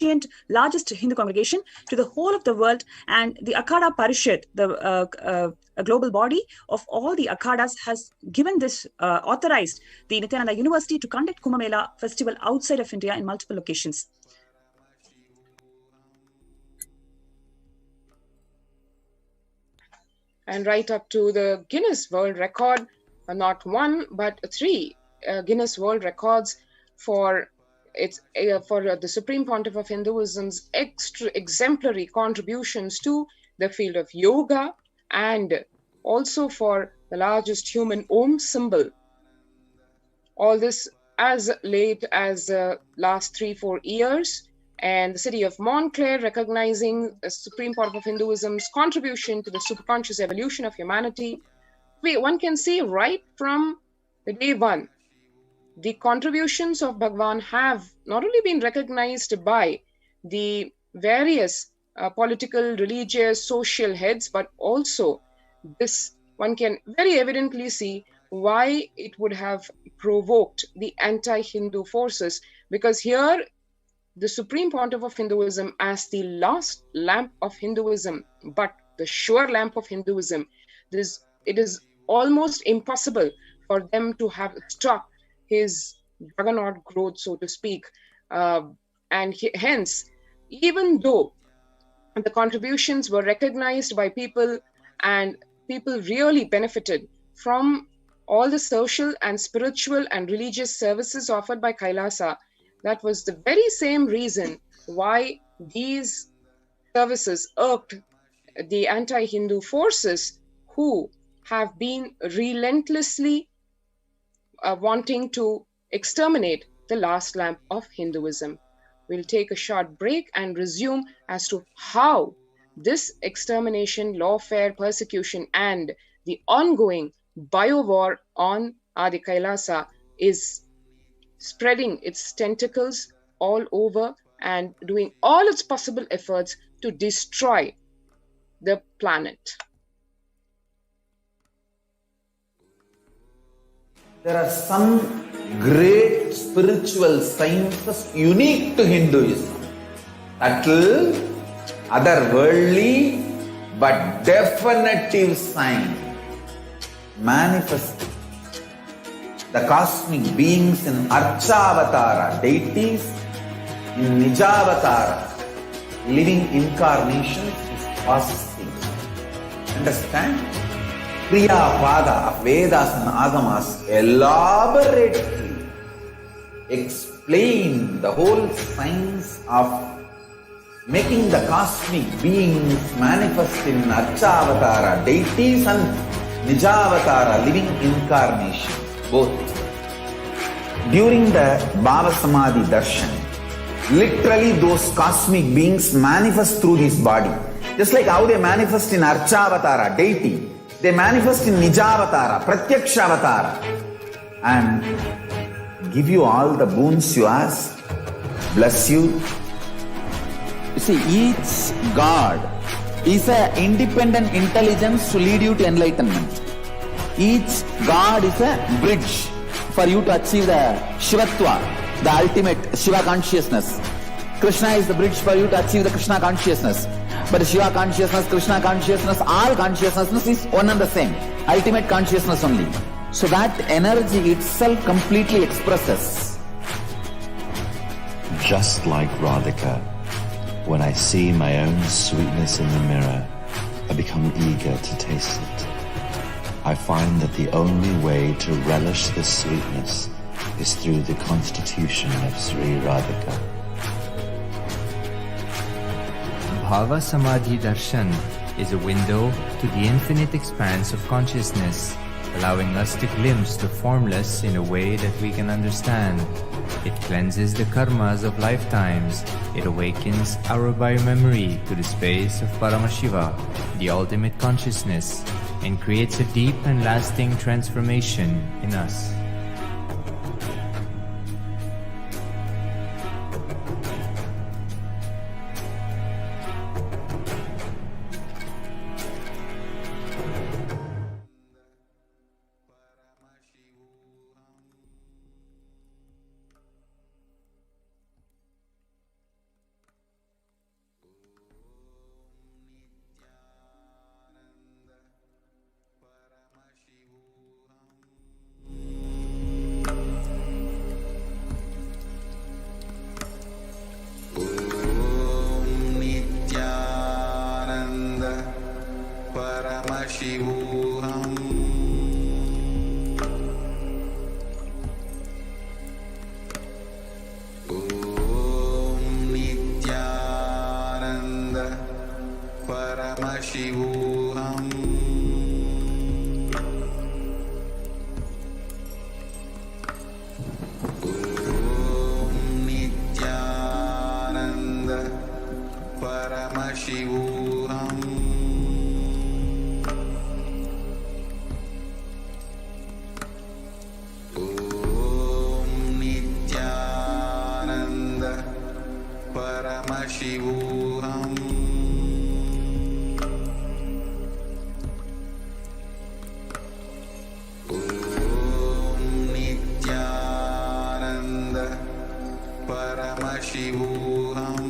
ancient, largest Hindu congregation to the whole of the world. And the Akhada Parishad, a global body of all the Akhadas, has given this, authorized the Nithyananda University to conduct Kumbh Mela festival outside of India in multiple locations. And right up to the Guinness World Record, not one but three Guinness World Records for the Supreme Pontiff of Hinduism's exemplary contributions to the field of yoga, and also for the largest human Om symbol. All this as late as last 3-4 years. And the city of Montclair recognizing the Supreme Pontiff of Hinduism's contribution to the superconscious evolution of humanity. One can see right from the day one, the contributions of Bhagwan have not only been recognized by the various political, religious, social heads, but also this, one can very evidently see why it would have provoked the anti-Hindu forces, because here the Supreme Pontiff of Hinduism as the last lamp of Hinduism, but the sure lamp of Hinduism, it is almost impossible for them to have stopped his juggernaut growth, so to speak. Hence, even though the contributions were recognized by people and people really benefited from all the social and spiritual and religious services offered by Kailasa, that was the very same reason why these services irked the anti-Hindu forces, who have been relentlessly wanting to exterminate the last lamp of Hinduism. We'll take a short break and resume as to how this extermination, lawfare, persecution, and the ongoing bio-war on Adi Kailasa is spreading its tentacles all over and doing all its possible efforts to destroy the planet. There are some great spiritual sciences unique to Hinduism. Subtle, otherworldly, but definitive sign. Manifesting the cosmic beings in Archavatara, deities in Nijavatara, living incarnations is possible. Understand? Kriya Pada of Vedas and Agamas elaborately explain the whole science of making the cosmic beings manifest in Archavatara, deities, and Nijavatara, living incarnations. Both. During the Bhava Samadhi Darshan, literally those cosmic beings manifest through this body. Just like how they manifest in Archavatara, deity, they manifest in Nijavatara, Pratyakshavatara, and give you all the boons you ask, bless you. You see, each God is an independent intelligence to lead you to enlightenment. Each God is a bridge for you to achieve the Shivatva, the ultimate Shiva consciousness. Krishna is the bridge for you to achieve the Krishna consciousness. But Shiva consciousness, Krishna consciousness, all consciousness is one and the same. Ultimate consciousness only. So that energy itself completely expresses. Just like Radhika, when I see my own sweetness in the mirror, I become eager to taste it. I find that the only way to relish this sweetness is through the constitution of Sri Radhika. Bhava Samadhi Darshan is a window to the infinite expanse of consciousness, allowing us to glimpse the formless in a way that we can understand. It cleanses the karmas of lifetimes. It awakens our biomemory to the space of Paramashiva, the ultimate consciousness, and creates a deep and lasting transformation in us. Paramashivoham. Om Nithyananda Paramashivoham. Om Nithyananda Paramashivoham. Om Nithyananda Paramashivoham. Om Nithyananda Paramashivoham.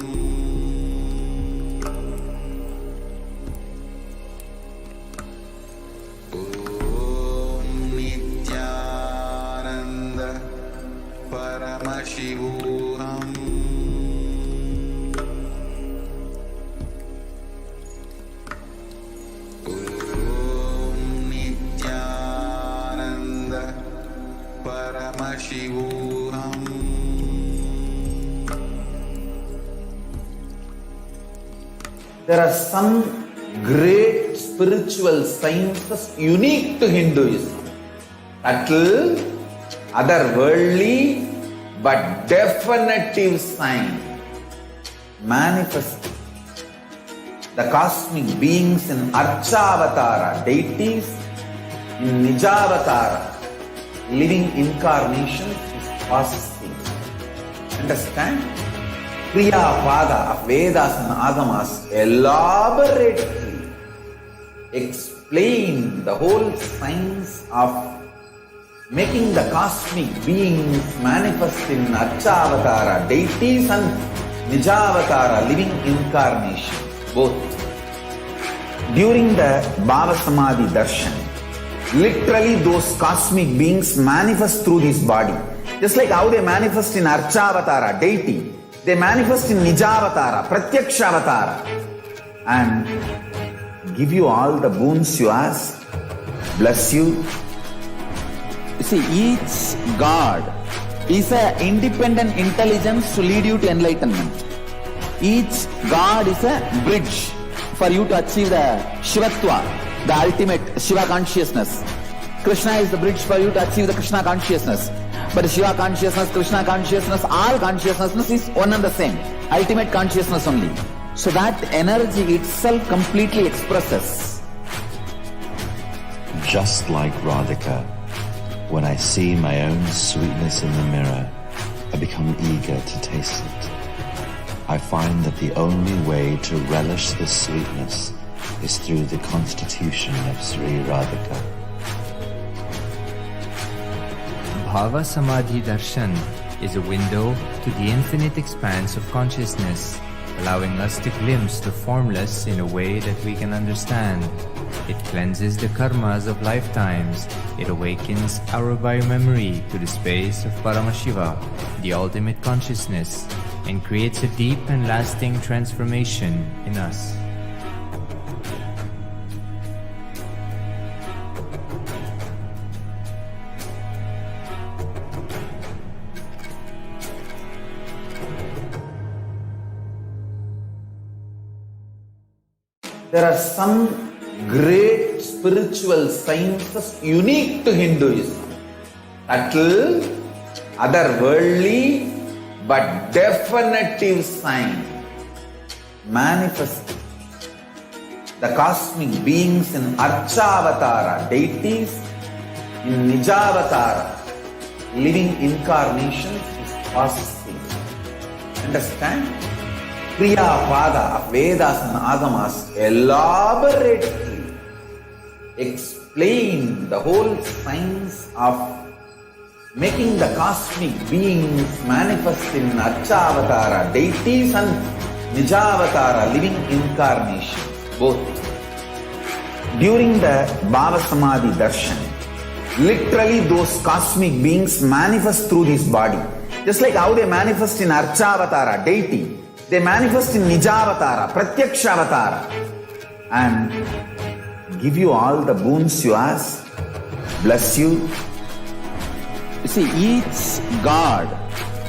Om Nithyananda Paramashivoham. Om Nithyananda Paramashivoham. There are some great spiritual sciences unique to Hinduism. Subtle, otherworldly, but definitive sign. Manifest the cosmic beings in Archavatara, deities in Nijavatara, living incarnations is possible. Understand? Kriya Pada of Vedas and Agamas elaborately explain the whole science of making the cosmic beings manifest in Archavatara, deities and Nijavatara, living incarnations, both. During the Bhava Samadhi Darshan, literally those cosmic beings manifest through this body. Just like how they manifest in Archavatara, deity, they manifest in Nijavatara, Pratyakshavatara, and give you all the boons you ask, bless you. You see, each God is an independent intelligence to lead you to enlightenment. Each God is a bridge for you to achieve the Shivatva, the ultimate Shiva consciousness. Krishna is the bridge for you to achieve the Krishna consciousness. But Shiva consciousness, Krishna consciousness, all consciousness is one and the same. Ultimate consciousness only. So that energy itself completely expresses. Just like Radhika, when I see my own sweetness in the mirror, I become eager to taste it. I find that the only way to relish this sweetness is through the constitution of Sri Radhika. Bhava Samadhi Darshan is a window to the infinite expanse of consciousness, allowing us to glimpse the formless in a way that we can understand. It cleanses the karmas of lifetimes. It awakens our biomemory to the space of Paramashiva, the ultimate consciousness, and creates a deep and lasting transformation in us. There are some great spiritual sciences unique to Hinduism. Subtle, otherworldly, but definitive sign. Manifest the cosmic beings in Archavatara, deities in Nijavatara, living incarnations is possible. Understand? Kriya Pada of Vedas and Agamas elaborately explain the whole science of making the cosmic beings manifest in Archavatara, deities and Nijavatara, living incarnations, both. During the Bhava Samadhi Darshan, literally those cosmic beings manifest through this body. Just like how they manifest in Archavatara, deity, they manifest in Nijavatara, Pratyakshavatara, and give you all the boons you ask, bless you. You see, each God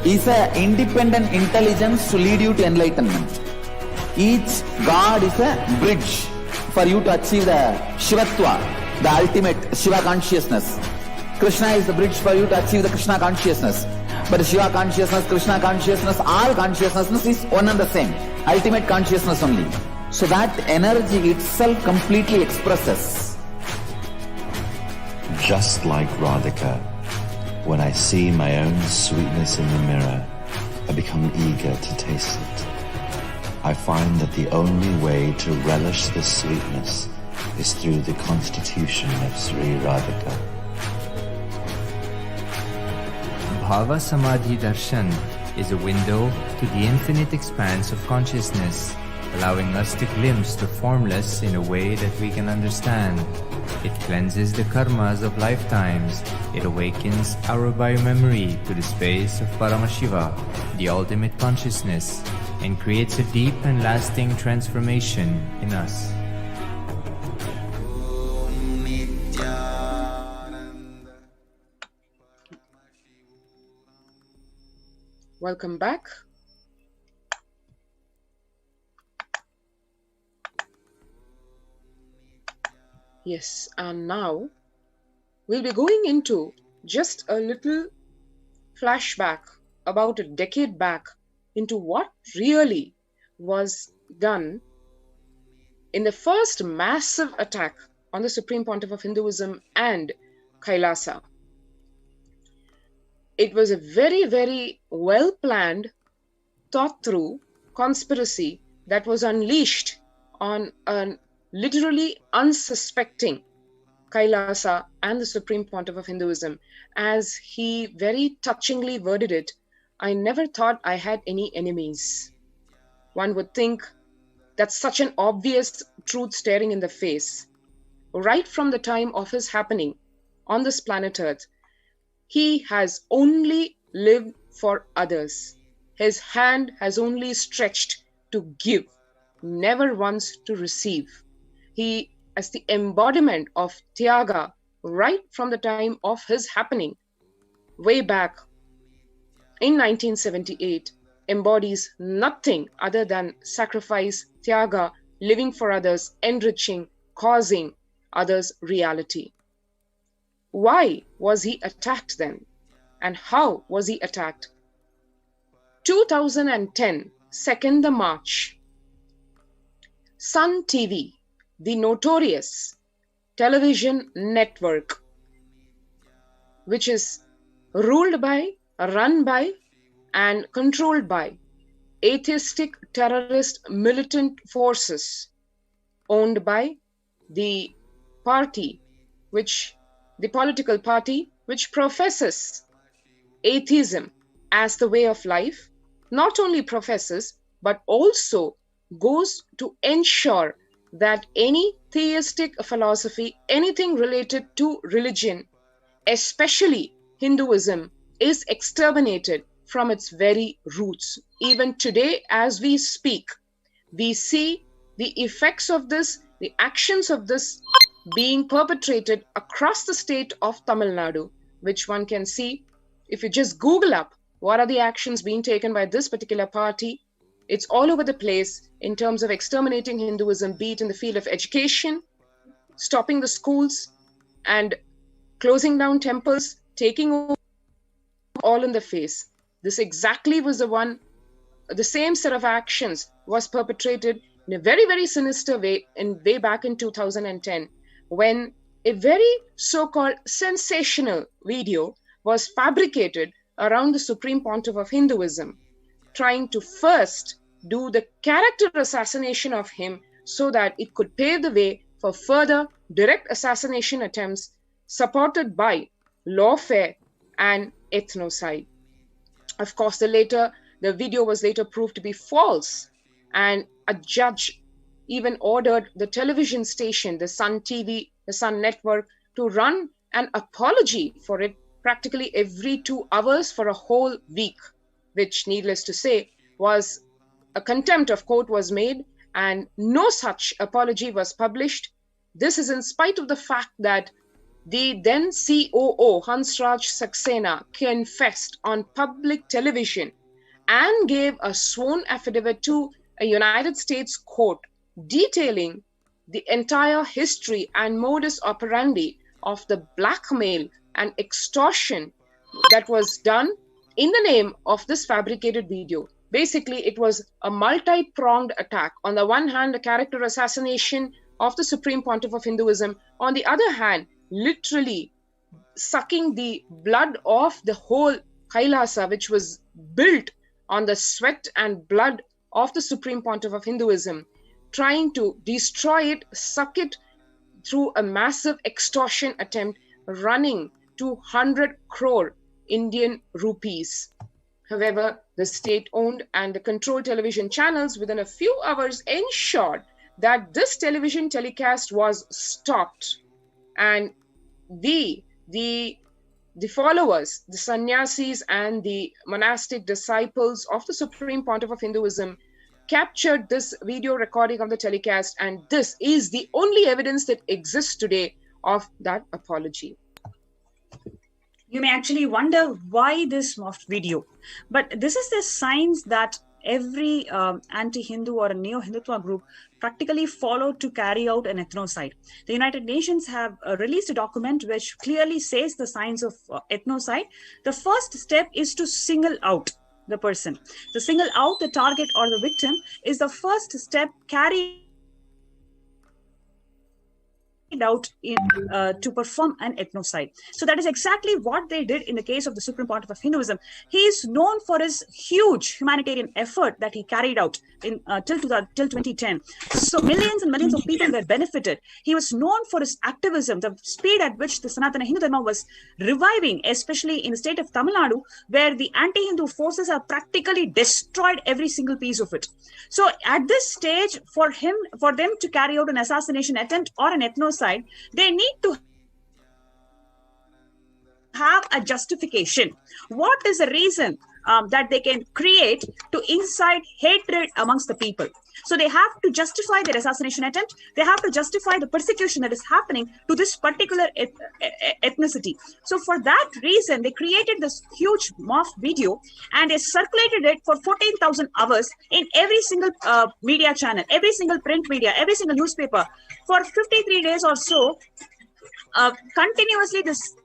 is an independent intelligence to lead you to enlightenment. Each God is a bridge for you to achieve the Shivatva, the ultimate Shiva consciousness. Krishna is the bridge for you to achieve the Krishna consciousness. But Shiva consciousness, Krishna consciousness, all consciousness is one and the same. Ultimate consciousness only. So that energy itself completely expresses. Just like Radhika, when I see my own sweetness in the mirror, I become eager to taste it. I find that the only way to relish this sweetness is through the constitution of Sri Radhika. Bhava Samadhi Darshan is a window to the infinite expanse of consciousness, allowing us to glimpse the formless in a way that we can understand. It cleanses the karmas of lifetimes. It awakens our biomemory to the space of Paramashiva, the ultimate consciousness, and creates a deep and lasting transformation in us. Welcome back. Yes, and now we'll be going into just a little flashback about a decade back into what really was done in the first massive attack on the Supreme Pontiff of Hinduism and Kailasa. It was a very, very well-planned, thought-through conspiracy that was unleashed on a literally unsuspecting Kailasa and the Supreme Pontiff of Hinduism. As he very touchingly worded it, I never thought I had any enemies. One would think that's such an obvious truth staring in the face. Right from the time of his happening on this planet Earth, he has only lived for others. His hand has only stretched to give, never once to receive. He, as the embodiment of Tyaga, right from the time of his happening, way back in 1978, embodies nothing other than sacrifice, Tyaga, living for others, enriching, causing others reality. Why was he attacked then? And how was he attacked? 2010, 2nd March, Sun TV, the notorious television network, which is ruled by, run by, and controlled by atheistic terrorist militant forces owned by the party, the political party which professes atheism as the way of life, not only professes but also goes to ensure that any theistic philosophy, anything related to religion, especially Hinduism, is exterminated from its very roots. Even today, as we speak, we see the effects of this, the actions of this being perpetrated across the state of Tamil Nadu, which one can see if you just Google up what are the actions being taken by this particular party. It's all over the place in terms of exterminating Hinduism, be it in the field of education, stopping the schools and closing down temples, taking over, all in the face. This exactly was the same set of actions was perpetrated in a very, very sinister way way back in 2010, when a very so-called sensational video was fabricated around the Supreme Pontiff of Hinduism, trying to first do the character assassination of him so that it could pave the way for further direct assassination attempts supported by lawfare and ethnocide. Of course, the video was later proved to be false, and a judge even ordered the television station, the Sun TV, the Sun Network, to run an apology for it practically every 2 hours for a whole week, which, needless to say, was a contempt of court was made, and no such apology was published This is in spite of the fact that the then COO, Hansraj Saxena, confessed on public television and gave a sworn affidavit to a United States court detailing the entire history and modus operandi of the blackmail and extortion that was done in the name of this fabricated video. Basically, it was a multi-pronged attack. On the one hand, a character assassination of the Supreme Pontiff of Hinduism. On the other hand, literally sucking the blood of the whole Kailasa, which was built on the sweat and blood of the Supreme Pontiff of Hinduism, trying to destroy it, suck it through a massive extortion attempt running 200 crore Indian rupees. However, the state-owned and the controlled television channels within a few hours ensured that this television telecast was stopped, and the followers, the sannyasis and the monastic disciples of the Supreme Pontiff of Hinduism captured this video recording of the telecast, and this is the only evidence that exists today of that apology. You may actually wonder why this morphed video, but this is the signs that every anti-Hindu or a neo-Hindutva group practically followed to carry out an ethnocide. The United Nations have released a document which clearly says the signs of ethnocide. The first step is to single out the person. To single out the target or the victim is the first step carried out in, to perform an ethnocide. So that is exactly what they did in the case of the Supreme Pontiff of Hinduism. He is known for his huge humanitarian effort that he carried out in till 2010. So millions and millions of people were benefited. He was known for his activism, the speed at which the Sanatana Hindu Dharma was reviving, especially in the state of Tamil Nadu, where the anti-Hindu forces have practically destroyed every single piece of it. So at this stage, for them to carry out an assassination attempt or an ethnocide, they need to have a justification. What is the reason that they can create to incite hatred amongst the people? So they have to justify their assassination attempt. They have to justify the persecution that is happening to this particular ethnicity. So for that reason, they created this huge morph video and they circulated it for 14,000 hours in every single media channel, every single print media, every single newspaper for 53 days or so. Continuously, this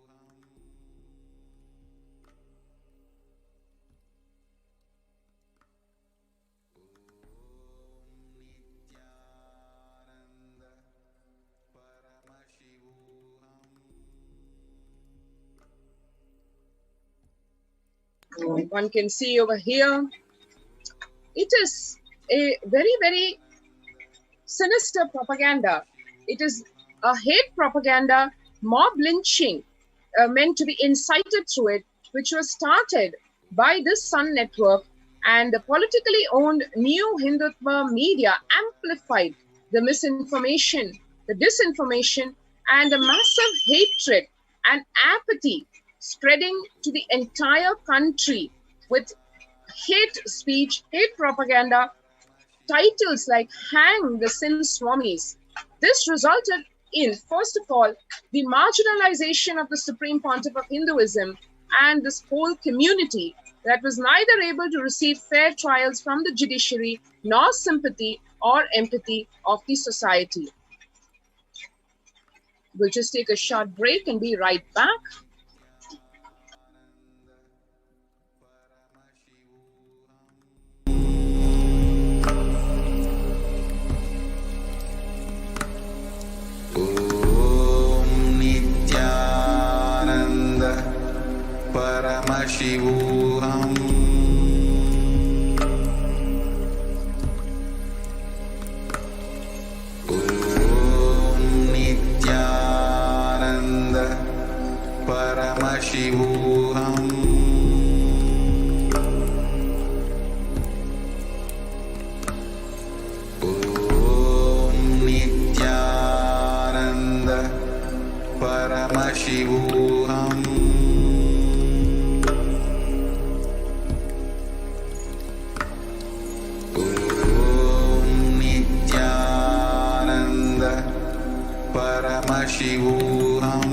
one can see over here, it is a very, very sinister propaganda. It is a hate propaganda, mob lynching meant to be incited through it, which was started by this Sun network, and the politically owned New Hindutva media amplified the misinformation, the disinformation, and the massive hatred and apathy spreading to the entire country with hate speech, hate propaganda, titles like Hang the Sin Swamis. This resulted in, first of all, the marginalization of the Supreme Pontiff of Hinduism and this whole community that was neither able to receive fair trials from the judiciary nor sympathy or empathy of the society. We'll just take a short break and be right back. Paramashivoham. Om Nithyananda Paramashivoham. Om Nithyananda Paramashivoham. Paramashivoham.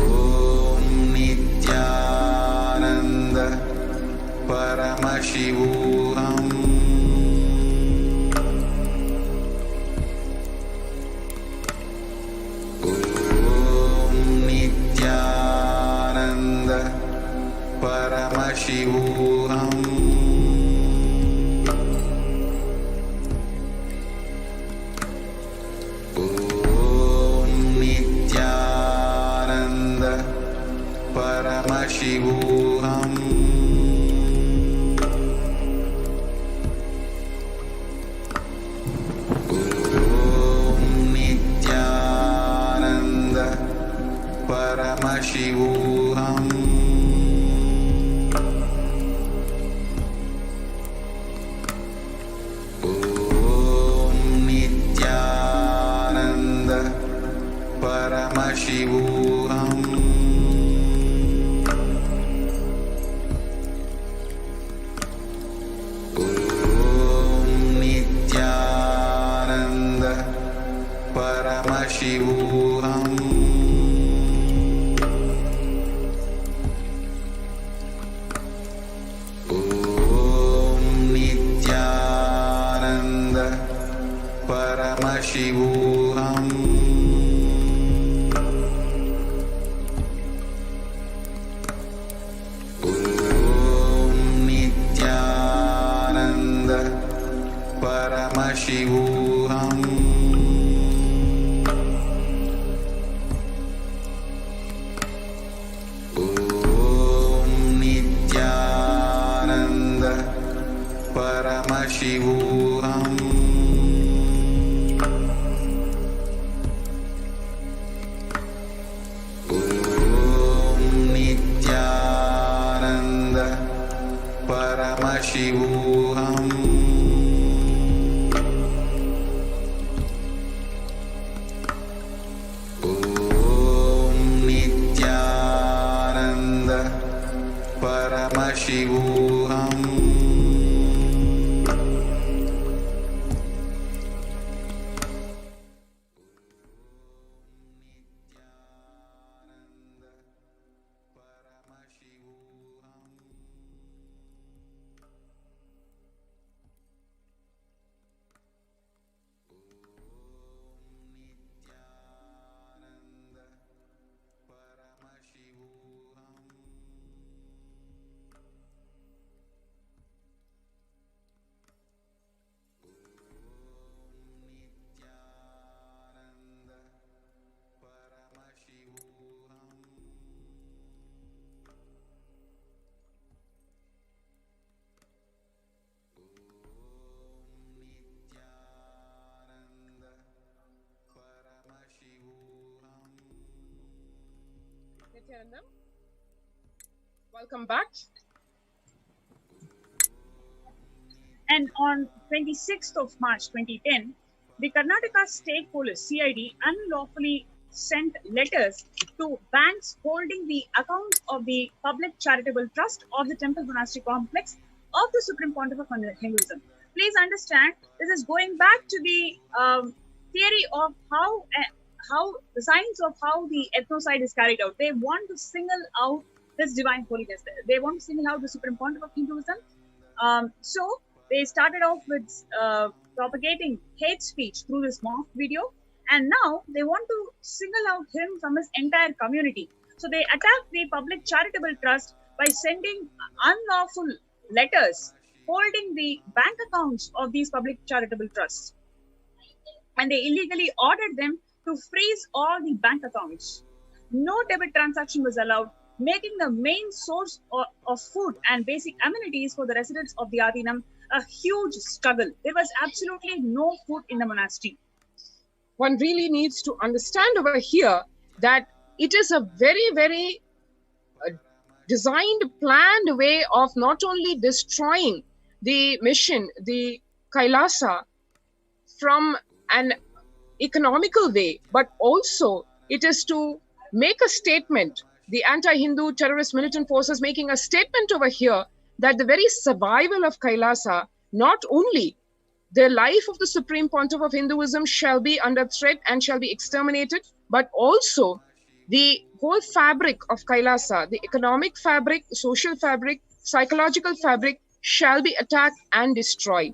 Om Nithyananda Paramashivoham. Om Nithyananda Paramashivoham. Om Nithyananda Paramashivoham. Om Nithyananda Paramashivoham. Om Nithyananda Paramashivoham. Om Nithyananda Paramashivoham. Om Nithyananda Paramashivoham. Om Nithyananda Paramashivoham. Om Nithyananda Paramashivoham. Om Nithyananda Paramashivoham. Om Nithyananda Paramashivoham. Nithyananda, welcome back. And on 26th of March 2010, the Karnataka State Police CID unlawfully sent letters to banks holding the accounts of the public charitable trust of the temple monastery complex of the Supreme Pontiff of Hinduism. Please understand, this is going back to the theory of how the science of how the ethnocide is carried out. They want to single out this divine holiness. They want to single out the Supreme Pontiff of Hinduism. So they started off with propagating hate speech through this mock video, and now they want to single out him from his entire community. So they attacked the public charitable trust by sending unlawful letters holding the bank accounts of these public charitable trusts, and they illegally ordered them to freeze all the bank accounts. No debit transaction was allowed, making the main source of food and basic amenities for the residents of the Adinam a huge struggle. There was absolutely no food in the monastery. One really needs to understand over here that it is a very, very designed, planned way of not only destroying the mission, the Kailasa, from an economical way, but also it is to make a statement. The anti-Hindu terrorist militant forces making a statement over here that the very survival of Kailasa not only the life of the Supreme Pontiff of Hinduism shall be under threat and shall be exterminated, but also the whole fabric of Kailasa, the economic fabric, social fabric, psychological fabric shall be attacked and destroyed.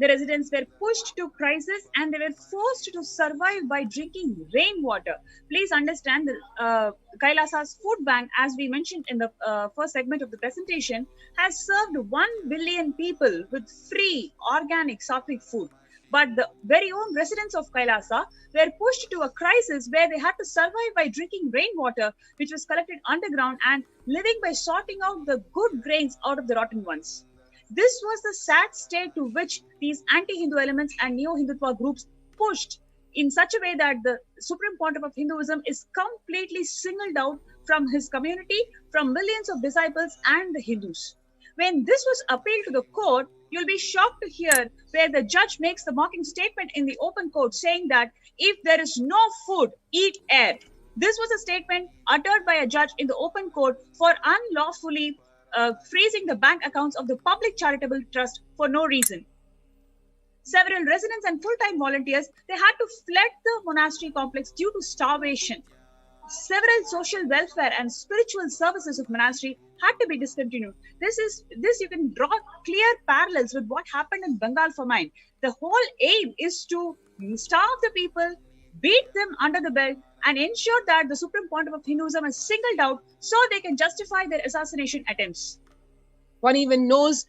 The residents were pushed to crisis and they were forced to survive by drinking rainwater. Please understand that Kailasa's food bank, as we mentioned in the first segment of the presentation, has served 1 billion people with free organic sattvic food. But the very own residents of Kailasa were pushed to a crisis where they had to survive by drinking rainwater, which was collected underground, and living by sorting out the good grains out of the rotten ones. This was the sad state to which these anti-Hindu elements and neo-Hindutva groups pushed in such a way that the Supreme Pontiff of Hinduism is completely singled out from his community, from millions of disciples and the Hindus. When this was appealed to the court, you'll be shocked to hear where the judge makes the mocking statement in the open court saying that if there is no food, eat air. This was a statement uttered by a judge in the open court for unlawfully freezing the bank accounts of the public charitable trust for no reason. Several residents and full-time volunteers, they had to fled the monastery complex due to starvation. Several social welfare and spiritual services of monastery had to be discontinued. This you can draw clear parallels with what happened in Bengal famine. The whole aim is to starve the people, beat them under the belt, and ensure that the Supreme Pontiff of Hinduism is singled out so they can justify their assassination attempts. One even knows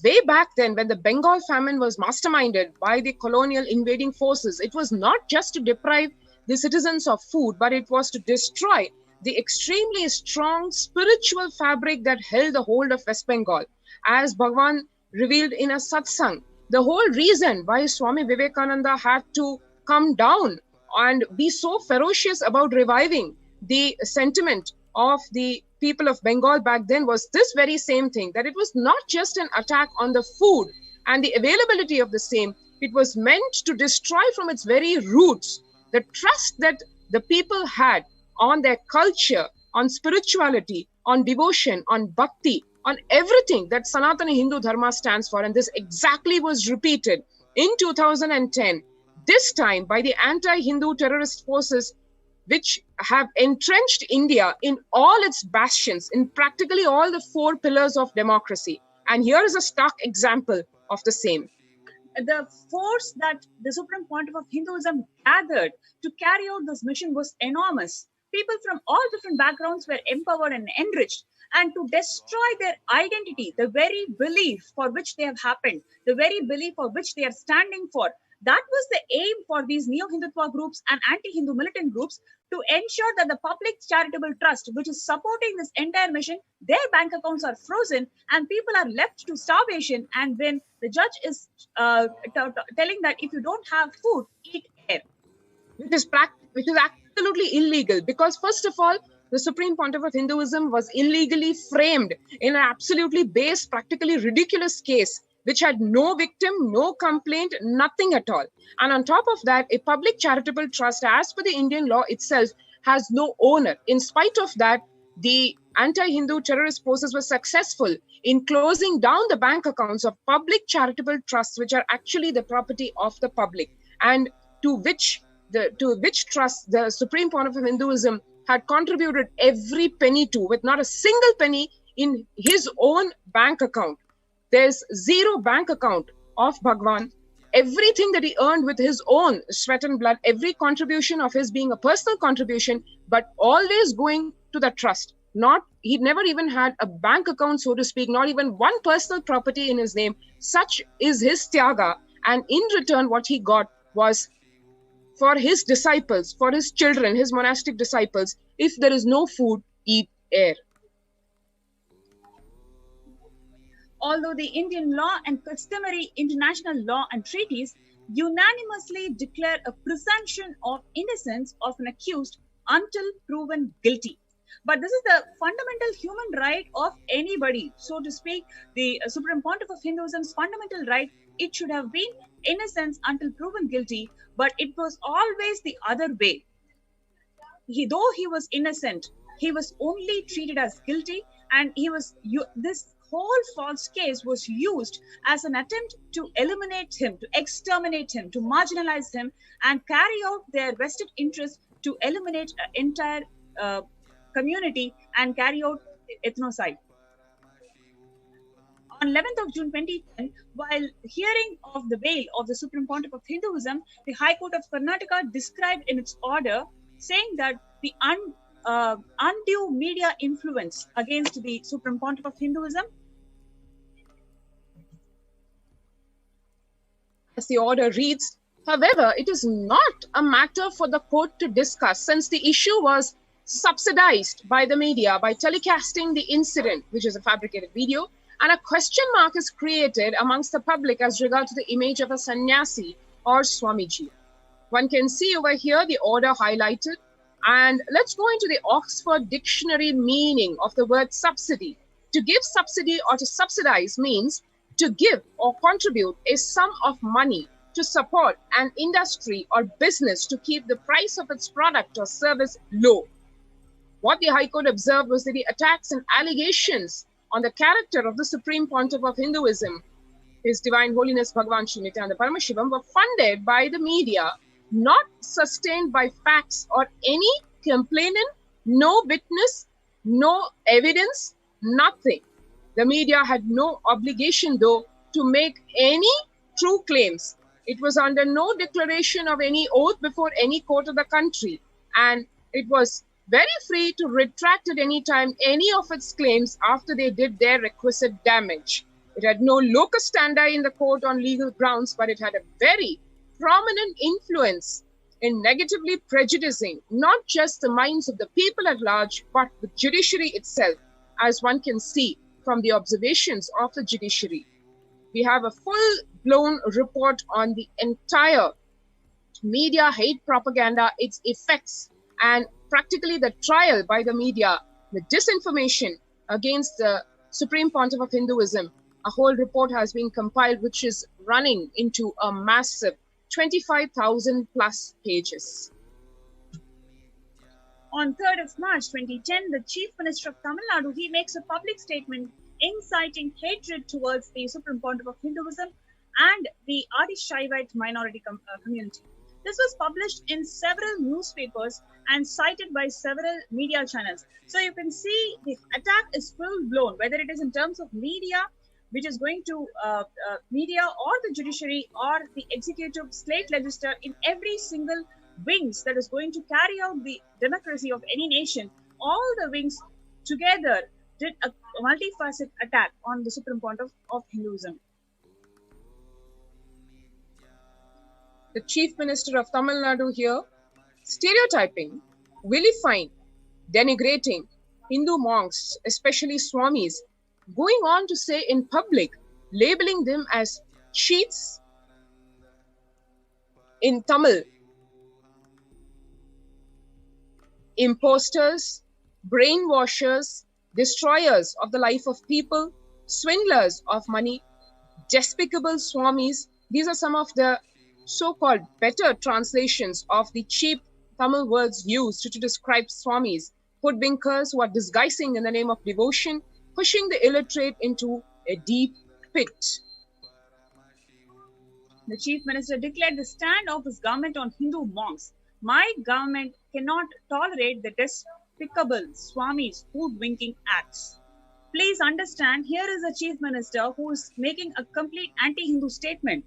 way back then when the Bengal famine was masterminded by the colonial invading forces, it was not just to deprive the citizens of food, but it was to destroy the extremely strong spiritual fabric that held the hold of West Bengal. As Bhagavan revealed in a satsang, the whole reason why Swami Vivekananda had to come down and be so ferocious about reviving the sentiment of the people of Bengal back then was this very same thing, that it was not just an attack on the food and the availability of the same, it was meant to destroy from its very roots the trust that the people had on their culture, on spirituality, on devotion, on bhakti, on everything that Sanatana Hindu Dharma stands for. And this exactly was repeated in 2010. This time by the anti-Hindu terrorist forces which have entrenched India in all its bastions, in practically all the 4 pillars of democracy. And here is a stark example of the same. The force that the Supreme Pontiff of Hinduism gathered to carry out this mission was enormous. People from all different backgrounds were empowered and enriched, and to destroy their identity, the very belief for which they have happened, the very belief for which they are standing for, that was the aim for these neo-Hindutva groups and anti-Hindu militant groups, to ensure that the public charitable trust, which is supporting this entire mission, their bank accounts are frozen and people are left to starvation. And when the judge is telling that if you don't have food, eat air. Which is absolutely illegal, because first of all, the Supreme Pontiff of Hinduism was illegally framed in an absolutely base, practically ridiculous case, which had no victim, no complaint, nothing at all. And on top of that, a public charitable trust, as per the Indian law itself, has no owner. In spite of that, the anti-Hindu terrorist forces were successful in closing down the bank accounts of public charitable trusts, which are actually the property of the public, and to which trust the Supreme Pontiff of Hinduism had contributed every penny to, with not a single penny in his own bank account. There's zero bank account of Bhagwan. Everything that he earned with his own sweat and blood, every contribution of his being a personal contribution, but always going to the trust. He never even had a bank account, so to speak, not even one personal property in his name. Such is his tyaga. And in return, what he got was for his disciples, for his children, his monastic disciples, if there is no food, eat air. Although the Indian law and customary international law and treaties unanimously declare a presumption of innocence of an accused until proven guilty. But this is the fundamental human right of anybody, so to speak. The Supreme Pontiff of Hinduism's fundamental right, it should have been innocence until proven guilty, but it was always the other way. Though he was innocent, he was only treated as guilty, and this whole false case was used as an attempt to eliminate him, to exterminate him, to marginalize him, and carry out their vested interest to eliminate an entire community and carry out ethnocide. On 11th of June 2010, while hearing of the bail of the Supreme Pontiff of Hinduism, the High Court of Karnataka described in its order saying that the undue media influence against the Supreme Pontiff of Hinduism, as the order reads, however, it is not a matter for the court to discuss since the issue was subsidized by the media by telecasting the incident, which is a fabricated video, and a question mark is created amongst the public as regard to the image of a sannyasi or Swamiji. One can see over here the order highlighted. And let's go into the Oxford Dictionary meaning of the word subsidy. To give subsidy or to subsidize means to give or contribute a sum of money to support an industry or business to keep the price of its product or service low. What the High Court observed was that the attacks and allegations on the character of the Supreme Pontiff of Hinduism, His Divine Holiness Bhagavan Sri Nithyananda Paramashivam, were funded by the media, not sustained by facts or any complainant, no witness, no evidence, nothing. The media had no obligation, though, to make any true claims. It was under no declaration of any oath before any court of the country, and it was very free to retract at any time any of its claims after they did their requisite damage. It had no locus standi in the court on legal grounds, but it had a very prominent influence in negatively prejudicing not just the minds of the people at large, but the judiciary itself, as one can see from the observations of the judiciary. We have a full-blown report on the entire media hate propaganda, its effects, and practically the trial by the media, the disinformation against the Supreme Pontiff of Hinduism. A whole report has been compiled, which is running into a massive 25,000 plus pages. On 3rd of March 2010, the Chief Minister of Tamil Nadu, he makes a public statement inciting hatred towards the Supreme Pontiff of Hinduism and the Adi Shaivite minority community. This was published in several newspapers and cited by several media channels. So you can see the attack is full-blown, whether it is in terms of media, which is going to media or the judiciary or the executive slate legislature in every single wings that is going to carry out the democracy of any nation. All the wings together did a multifaceted attack on the Supreme Pontiff of Hinduism. The Chief Minister of Tamil Nadu here, stereotyping, vilifying, denigrating Hindu monks, especially Swamis, going on to say in public, labeling them as cheats, in Tamil, imposters, brainwashers, destroyers of the life of people, swindlers of money, despicable Swamis. These are some of the so-called better translations of the cheap Tamil words used to describe Swamis, hoodwinkers who are disguising in the name of devotion, pushing the illiterate into a deep pit. The Chief Minister declared the stand of his government on Hindu monks. My government cannot tolerate the despicable Swamis' hoodwinking acts. Please understand, here is a Chief Minister who is making a complete anti-Hindu statement.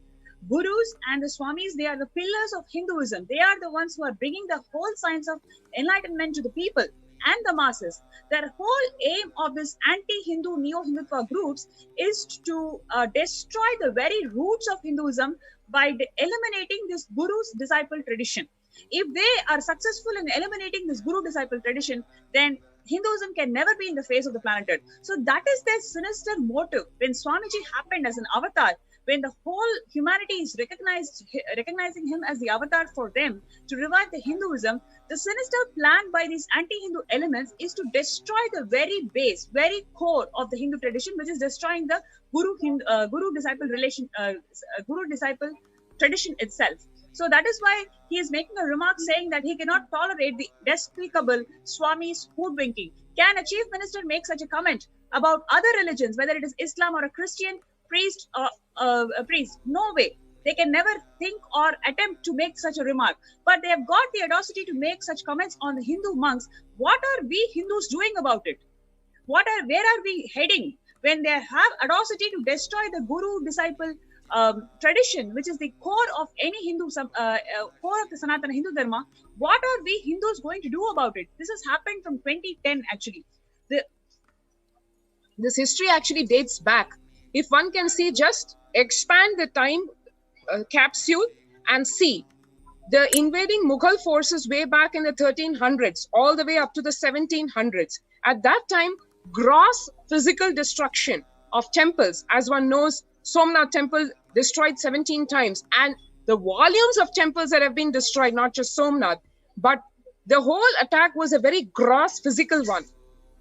Gurus and the Swamis, they are the pillars of Hinduism. They are the ones who are bringing the whole science of enlightenment to the people and the masses. Their whole aim of this anti-Hindu, neo-Hindutva groups is to destroy the very roots of Hinduism by eliminating this Guru's disciple tradition. If they are successful in eliminating this Guru-disciple tradition, then Hinduism can never be in the face of the planet Earth. So that is their sinister motive. When Swamiji happened as an avatar, when the whole humanity is recognizing him as the avatar for them to revive the Hinduism, the sinister plan by these anti-Hindu elements is to destroy the very base, very core of the Hindu tradition, which is destroying the Guru-disciple tradition itself. So that is why he is making a remark saying that he cannot tolerate the despicable Swami's hoodwinking. Can a chief minister make such a comment? about other religions, whether it is Islam or a Christian priest or a priest. No way. They can never think or attempt to make such a remark. But they have got the audacity to make such comments on the Hindu monks. What are we Hindus doing about it? Where are we heading when they have audacity to destroy the guru-disciple tradition, which is the core of any Hindu, core of the Sanatana Hindu Dharma? What are we Hindus going to do about it? This has happened from 2010 actually. This history actually dates back. If one can see, just expand the time capsule and see the invading Mughal forces way back in the 1300s, all the way up to the 1700s. At that time, gross physical destruction of temples. As one knows, Somnath temple destroyed 17 times, and the volumes of temples that have been destroyed, not just Somnath, but the whole attack was a very gross physical one.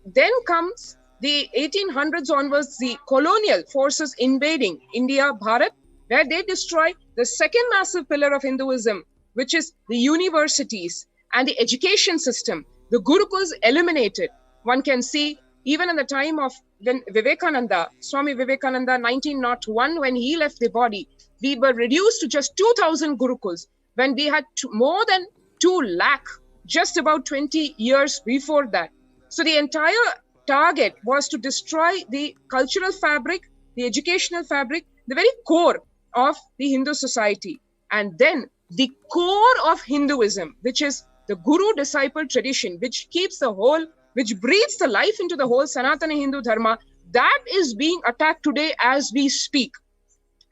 Then comes the 1800s onwards, the colonial forces invading India, Bharat, where they destroy the second massive pillar of Hinduism, which is the universities and the education system. The Gurukuls eliminated. One can see even in the time of when Vivekananda, Swami Vivekananda, 1901, when he left the body, we were reduced to just 2,000 Gurukuls, when we had more than 2 lakh, just about 20 years before that. So the entire target was to destroy the cultural fabric, the educational fabric, the very core of the Hindu society. And then the core of Hinduism, which is the guru-disciple tradition, which keeps the whole, which breathes the life into the whole Sanatana Hindu Dharma, that is being attacked today as we speak.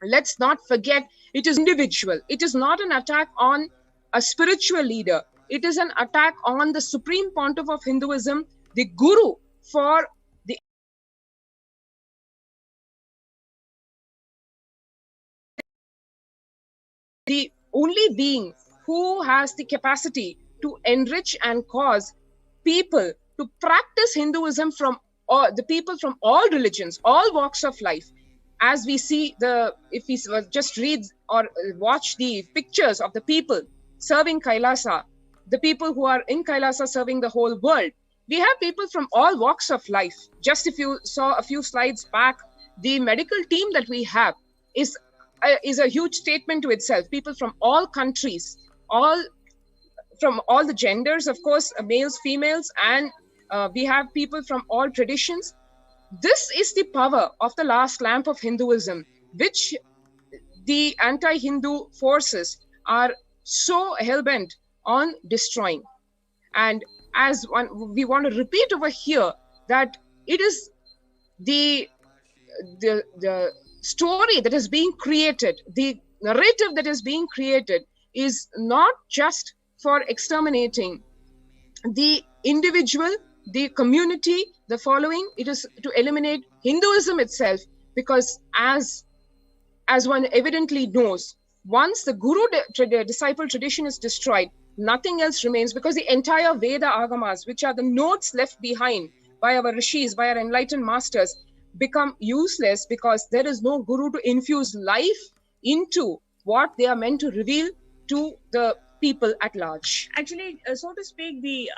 Let's not forget, it is individual. It is not an attack on a spiritual leader. It is an attack on the supreme pontiff of Hinduism, the guru, for the only being who has the capacity to enrich and cause people to practice Hinduism from the people from all religions, all walks of life. As we see if we just read or watch the pictures of the people serving Kailasa, the people who are in Kailasa serving the whole world, we have people from all walks of life. Just if you saw a few slides back, the medical team that we have is a huge statement to itself. People from all countries, from all the genders, of course, males, females, and we have people from all traditions. This is the power of the last lamp of Hinduism, which the anti-Hindu forces are so hell-bent on destroying. And as we want to repeat over here that it is the story that is being created, the narrative that is being created is not just for exterminating the individual, the community, the following. It is to eliminate Hinduism itself, because as one evidently knows, once the guru-disciple tradition is destroyed, nothing else remains, because the entire Veda Agamas, which are the notes left behind by our rishis, by our enlightened masters, become useless, because there is no guru to infuse life into what they are meant to reveal to the people at large. Actually, so to speak, the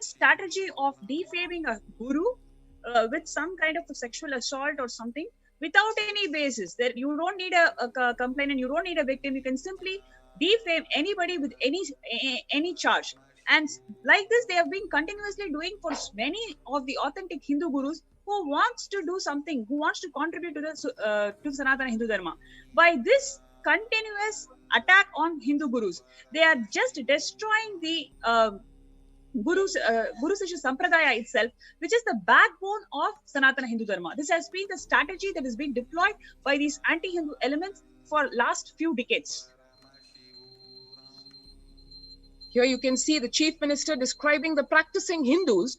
strategy of defaming a guru with some kind of a sexual assault or something without any basis, that you don't need a complainant, you don't need a victim, you can simply defame anybody with any charge. And like this, they have been continuously doing for many of the authentic Hindu gurus who wants to do something, who wants to contribute to the Sanatana Hindu Dharma. By this continuous attack on Hindu gurus, they are just destroying the Guru Sishya Sampradaya itself, which is the backbone of Sanatana Hindu Dharma. This has been the strategy that is being deployed by these anti-Hindu elements for last few decades. Here you can see the chief minister describing the practicing Hindus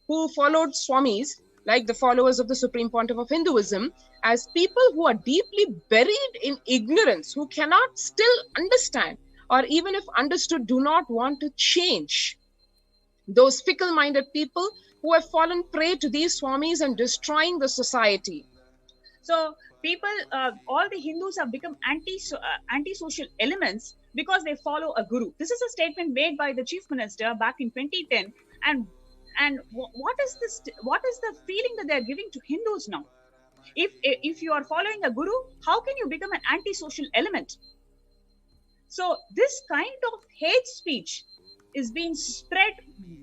who followed Swamis, like the followers of the Supreme Pontiff of Hinduism, as people who are deeply buried in ignorance, who cannot still understand, or even if understood, do not want to change. Those fickle-minded people who have fallen prey to these Swamis and destroying the society. So people, all the Hindus have become anti-social elements because they follow a guru. This is a statement made by the chief minister back in 2010. And And what is this? What is the feeling that they are giving to Hindus now? If you are following a guru, how can you become an anti-social element? So this kind of hate speech is being spread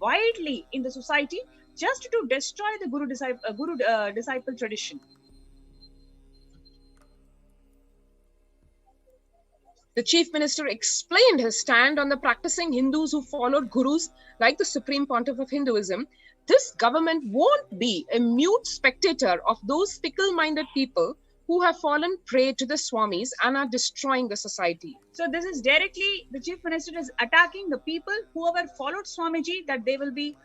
widely in the society just to destroy the guru-disciple tradition. The chief minister explained his stand on the practicing Hindus who followed gurus like the Supreme Pontiff of Hinduism. This government won't be a mute spectator of those fickle-minded people who have fallen prey to the Swamis and are destroying the society. So this is directly, the chief minister is attacking the people whoever followed Swamiji, that they will be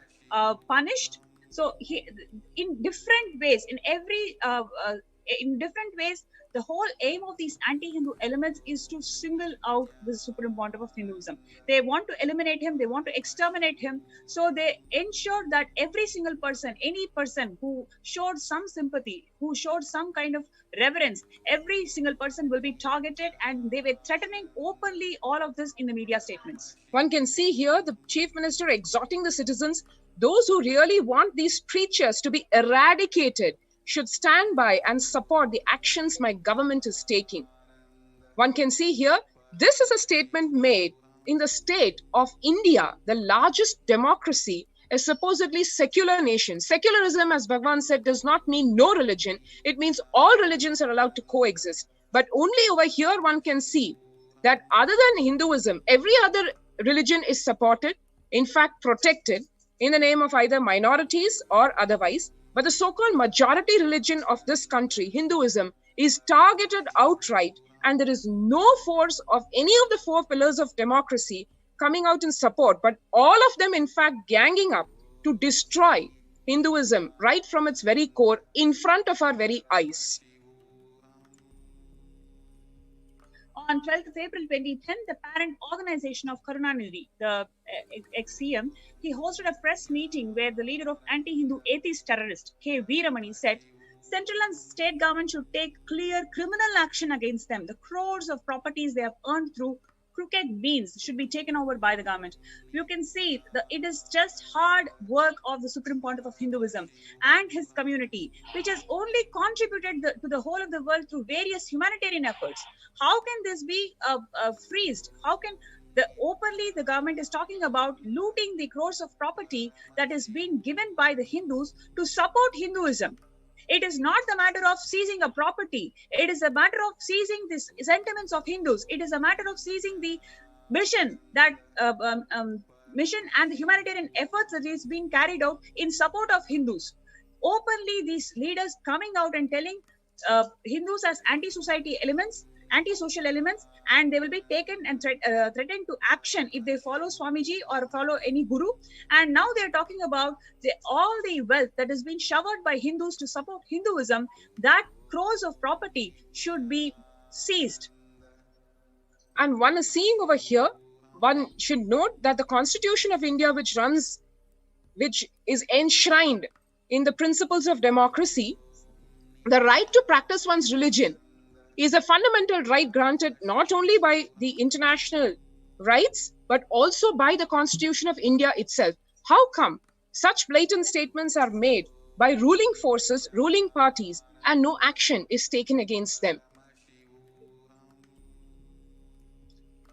punished. So in different ways, in different ways, the whole aim of these anti-Hindu elements is to single out the Supreme Pontiff of Hinduism. They want to eliminate him, they want to exterminate him. So they ensure that every single person, any person who showed some sympathy, who showed some kind of reverence, every single person will be targeted, and they were threatening openly all of this in the media statements. One can see here the chief minister exhorting the citizens, those who really want these preachers to be eradicated should stand by and support the actions my government is taking. One can see here, this is a statement made in the state of India, the largest democracy, a supposedly secular nation. Secularism, as Bhagwan said, does not mean no religion. It means all religions are allowed to coexist. But only over here one can see that other than Hinduism, every other religion is supported, in fact protected, in the name of either minorities or otherwise. But the so-called majority religion of this country, Hinduism, is targeted outright, and there is no force of any of the four pillars of democracy coming out in support, but all of them in fact ganging up to destroy Hinduism right from its very core in front of our very eyes. On 12th of April 2010, the parent organization of Karunanidhi, the ex-CM, he hosted a press meeting where the leader of anti-Hindu atheist terrorist, K. Veeramani, said, central and state government should take clear criminal action against them. The crores of properties they have earned through crooked means should be taken over by the government. You can see that it is just hard work of the Supreme Pontiff of Hinduism and his community, which has only contributed to the whole of the world through various humanitarian efforts. How can this be freezed? How can openly the government is talking about looting the crores of property that is being given by the Hindus to support Hinduism? It is not the matter of seizing a property. It is a matter of seizing the sentiments of Hindus. It is a matter of seizing the mission that mission and the humanitarian efforts that is being carried out in support of Hindus. Openly, these leaders coming out and telling Hindus as anti-society elements, anti-social elements, and they will be taken and threatened to action if they follow Swamiji or follow any guru. And now they are talking about all the wealth that has been showered by Hindus to support Hinduism, that crores of property should be seized. And one is seeing over here, one should note that the Constitution of India, which is enshrined in the principles of democracy, the right to practice one's religion is a fundamental right granted not only by the international rights, but also by the Constitution of India itself. How come such blatant statements are made by ruling forces, ruling parties, and no action is taken against them?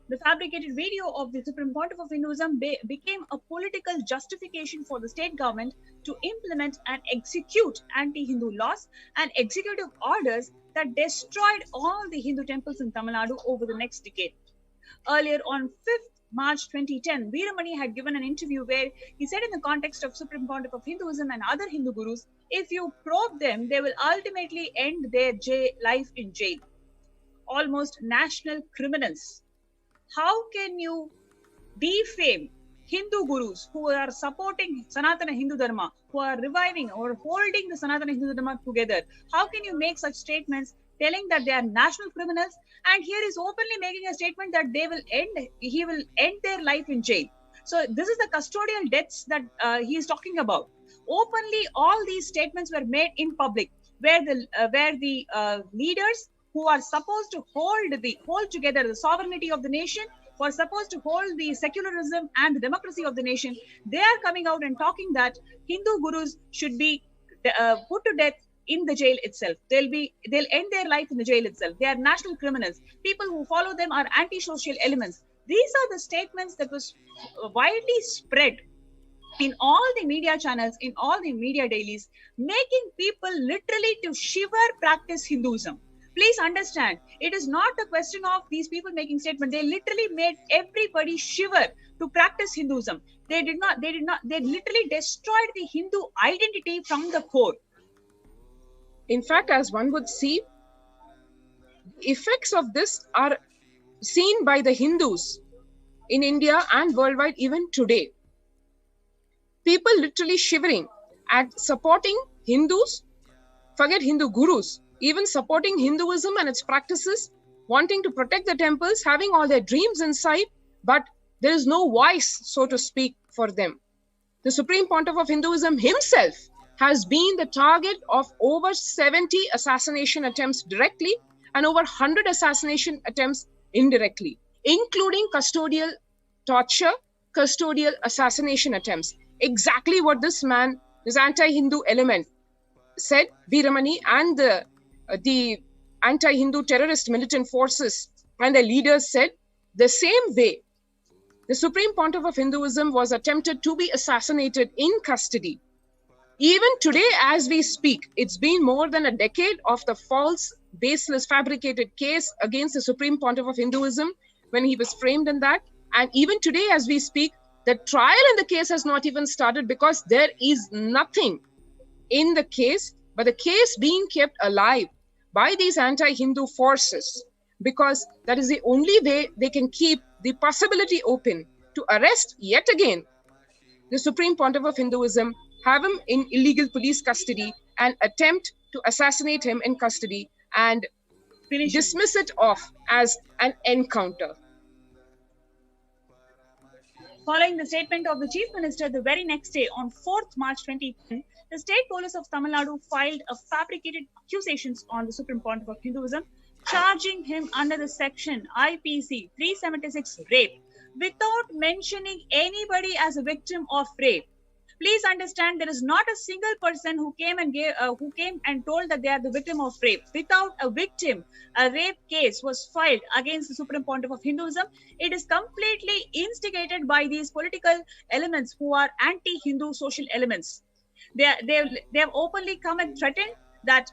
The fabricated video of the Supreme Pontiff of Hinduism became a political justification for the state government to implement and execute anti-Hindu laws and executive orders that destroyed all the Hindu temples in Tamil Nadu over the next decade. Earlier on 5th March 2010, Veeramani had given an interview where he said in the context of Supreme Pontiff of Hinduism and other Hindu gurus, if you probe them, they will ultimately end their life in jail. Almost national criminals. How can you defame Hindu gurus who are supporting Sanatana Hindu Dharma, who are reviving or holding the Sanatana Hindu Dharma together? How can you make such statements telling that they are national criminals? And here is openly making a statement that he will end their life in jail. So this is the custodial deaths that he is talking about. Openly, all these statements were made in public, where the leaders who are supposed to hold together the sovereignty of the nation for supposed to hold the secularism and the democracy of the nation, they are coming out and talking that Hindu gurus should be put to death in the jail itself. They'll end their life in the jail itself. They are national criminals. People who follow them are anti-social elements. These are the statements that was widely spread in all the media channels, in all the media dailies, making people literally to shiver practice Hinduism. Please understand, it is not a question of these people making statements. They literally made everybody shiver to practice Hinduism. They literally destroyed the Hindu identity from the core. In fact, as one would see, effects of this are seen by the Hindus in India and worldwide even today. People literally shivering at supporting Hindus, forget Hindu gurus, even supporting Hinduism and its practices, wanting to protect the temples, having all their dreams inside, but there is no voice, so to speak, for them. The Supreme Pontiff of Hinduism himself has been the target of over 70 assassination attempts directly and over 100 assassination attempts indirectly, including custodial torture, custodial assassination attempts. Exactly what this man, this anti-Hindu element said, Veeramani, and the anti-Hindu terrorist militant forces and their leaders said, the same way the Supreme Pontiff of Hinduism was attempted to be assassinated in custody. Even today, as we speak, it's been more than a decade of the false, baseless, fabricated case against the Supreme Pontiff of Hinduism when he was framed in that. And even today, as we speak, the trial in the case has not even started because there is nothing in the case, but the case being kept alive by these anti-Hindu forces, because that is the only way they can keep the possibility open to arrest yet again the Supreme Pontiff of Hinduism, have him in illegal police custody and attempt to assassinate him in custody and dismiss it off as an encounter. Following the statement of the Chief Minister, the very next day, on 4th March 2010, the State Police of Tamil Nadu filed a fabricated accusations on the Supreme Pontiff of Hinduism, charging him under the section IPC 376 rape, without mentioning anybody as a victim of rape. Please understand, there is not a single person who came and told that they are the victim of rape. Without a victim, a rape case was filed against the Supreme Pontiff of Hinduism. It is completely instigated by these political elements who are anti-Hindu social elements. They have openly come and threatened that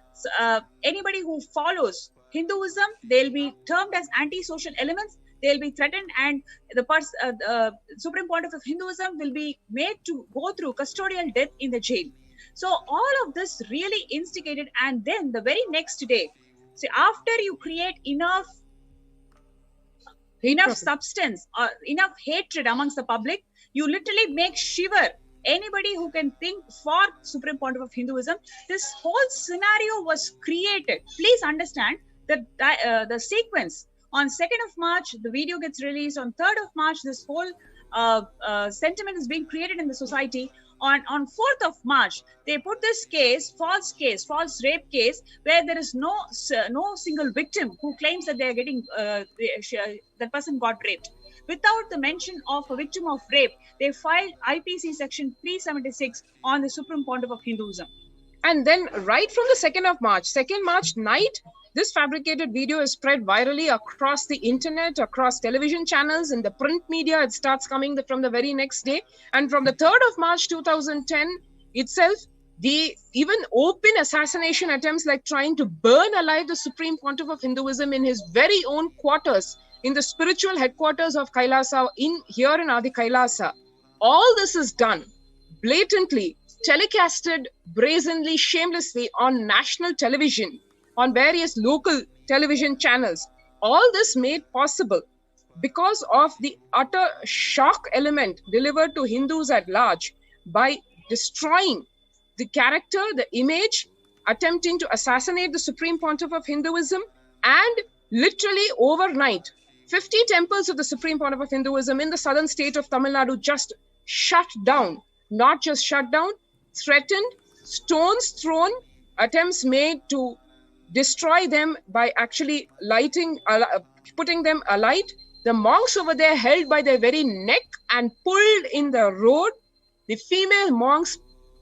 anybody who follows Hinduism, they'll be termed as anti-social elements. They'll be threatened, and the Supreme Pontiff of Hinduism will be made to go through custodial death in the jail. So all of this really instigated, and then the very next day, so after you create enough substance or enough hatred amongst the public, you literally make shiver anybody who can think for Supreme Pontiff of Hinduism. This whole scenario was created. Please understand that the sequence. On 2nd of March, the video gets released. On 3rd of March, this whole sentiment is being created in the society. On 4th of March, they put this false rape case, where there is no single victim who claims that they are getting, that person got raped. Without the mention of a victim of rape, they filed IPC section 376 on the Supreme Pontiff of Hinduism. And then right from the 2nd March night, this fabricated video is spread virally across the internet, across television channels, in the print media. It starts coming from the very next day. And from the 3rd of March 2010 itself, the even open assassination attempts, like trying to burn alive the Supreme Pontiff of Hinduism in his very own quarters, in the spiritual headquarters of Kailasa, here in Adi Kailasa. All this is done blatantly, telecasted brazenly, shamelessly on national television, on various local television channels. All this made possible because of the utter shock element delivered to Hindus at large by destroying the character, the image, attempting to assassinate the Supreme Pontiff of Hinduism, and literally overnight, 50 temples of the Supreme Pontiff of Hinduism in the southern state of Tamil Nadu just shut down. Not just shut down, threatened, stones thrown, attempts made to destroy them by actually putting them alight, The monks over there held by their very neck and pulled in the road. The female monks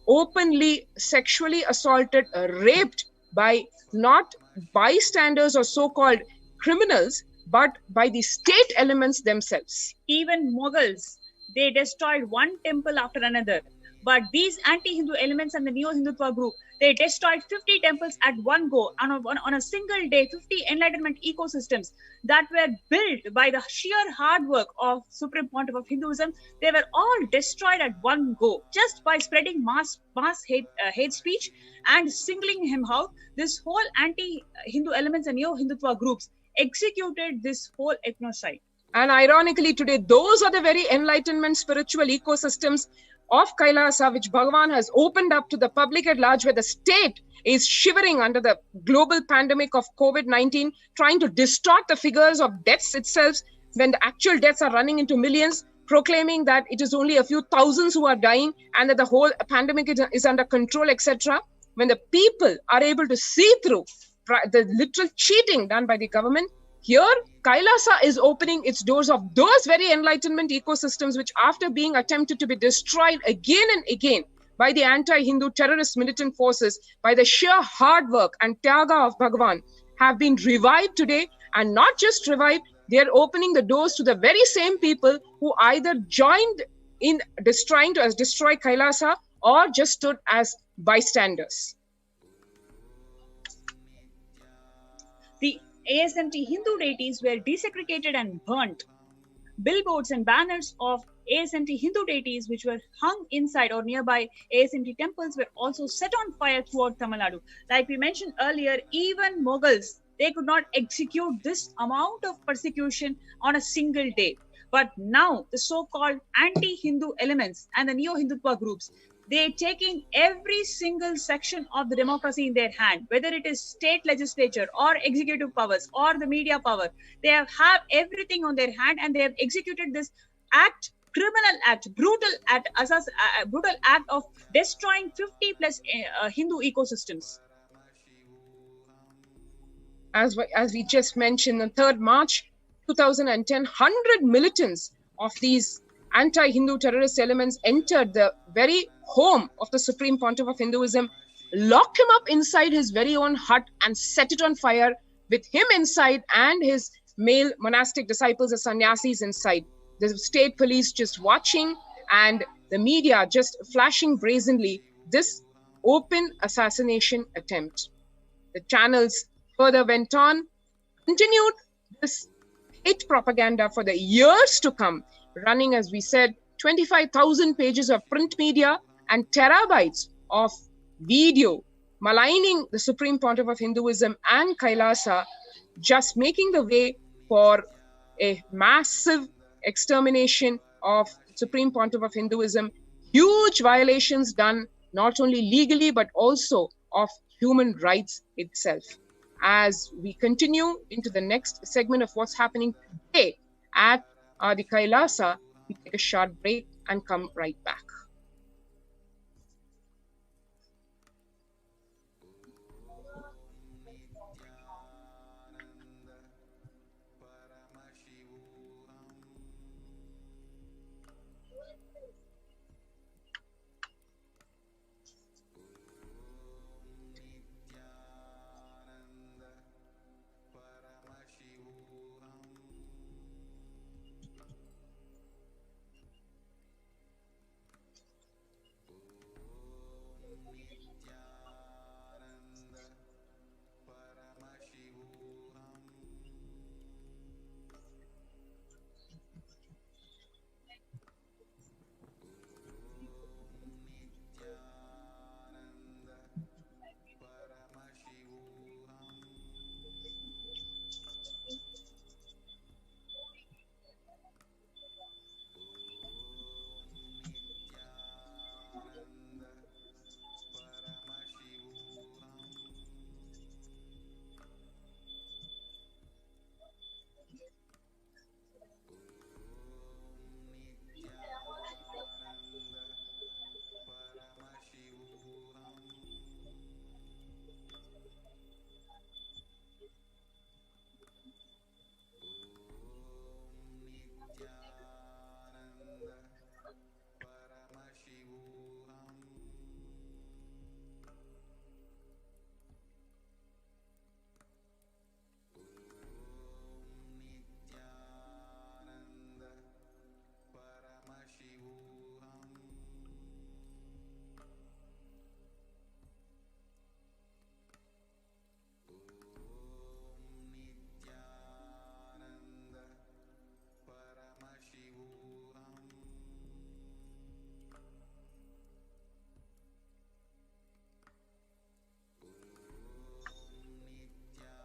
openly sexually assaulted, raped by not bystanders or so-called criminals, but by the state elements themselves. Even Mughals, they destroyed one temple after another. But these anti-Hindu elements and the Neo-Hindutva group, they destroyed 50 temples at one go on a single day, 50 enlightenment ecosystems that were built by the sheer hard work of Supreme Pontiff of Hinduism. They were all destroyed at one go just by spreading mass hate speech and singling him out. This whole anti-Hindu elements and Neo-Hindutva groups executed this whole ethnocide. And ironically, today, those are the very enlightenment spiritual ecosystems of Kailasa, which Bhagavan has opened up to the public at large, where the state is shivering under the global pandemic of COVID-19, trying to distort the figures of deaths itself, when the actual deaths are running into millions, proclaiming that it is only a few thousands who are dying and that the whole pandemic is under control, etc. When the people are able to see through the literal cheating done by the government, here, Kailasa is opening its doors of those very enlightenment ecosystems which, after being attempted to be destroyed again and again by the anti-Hindu terrorist militant forces, by the sheer hard work and tyaga of Bhagavan, have been revived today. And not just revived, they are opening the doors to the very same people who either joined in trying to destroy Kailasa or just stood as bystanders. The ASMT Hindu deities were desecrated and burnt. Billboards and banners of ASMT Hindu deities, which were hung inside or nearby ASMT temples, were also set on fire throughout Tamil Nadu. Like we mentioned earlier, even Mughals, they could not execute this amount of persecution on a single day. But now, the so-called anti-Hindu elements and the Neo-Hindutva groups, they're taking every single section of the democracy in their hand, whether it is state legislature or executive powers or the media power. They have everything on their hand, and they have executed this act, criminal act, brutal act of destroying 50 plus Hindu ecosystems. As we just mentioned, on 3rd March 2010, 100 militants of these anti-Hindu terrorist elements entered the very home of the Supreme Pontiff of Hinduism, locked him up inside his very own hut and set it on fire, with him inside and his male monastic disciples, the sannyasis, inside. The state police just watching, and the media just flashing brazenly this open assassination attempt. The channels further went on, continued this hate propaganda for the years to come, running, as we said, 25,000 pages of print media and terabytes of video maligning the Supreme Pontiff of Hinduism and Kailasa, just making the way for a massive extermination of Supreme Pontiff of Hinduism. Huge violations done not only legally but also of human rights itself. As we continue into the next segment of what's happening today at the Kailasa, we take a short break and come right back.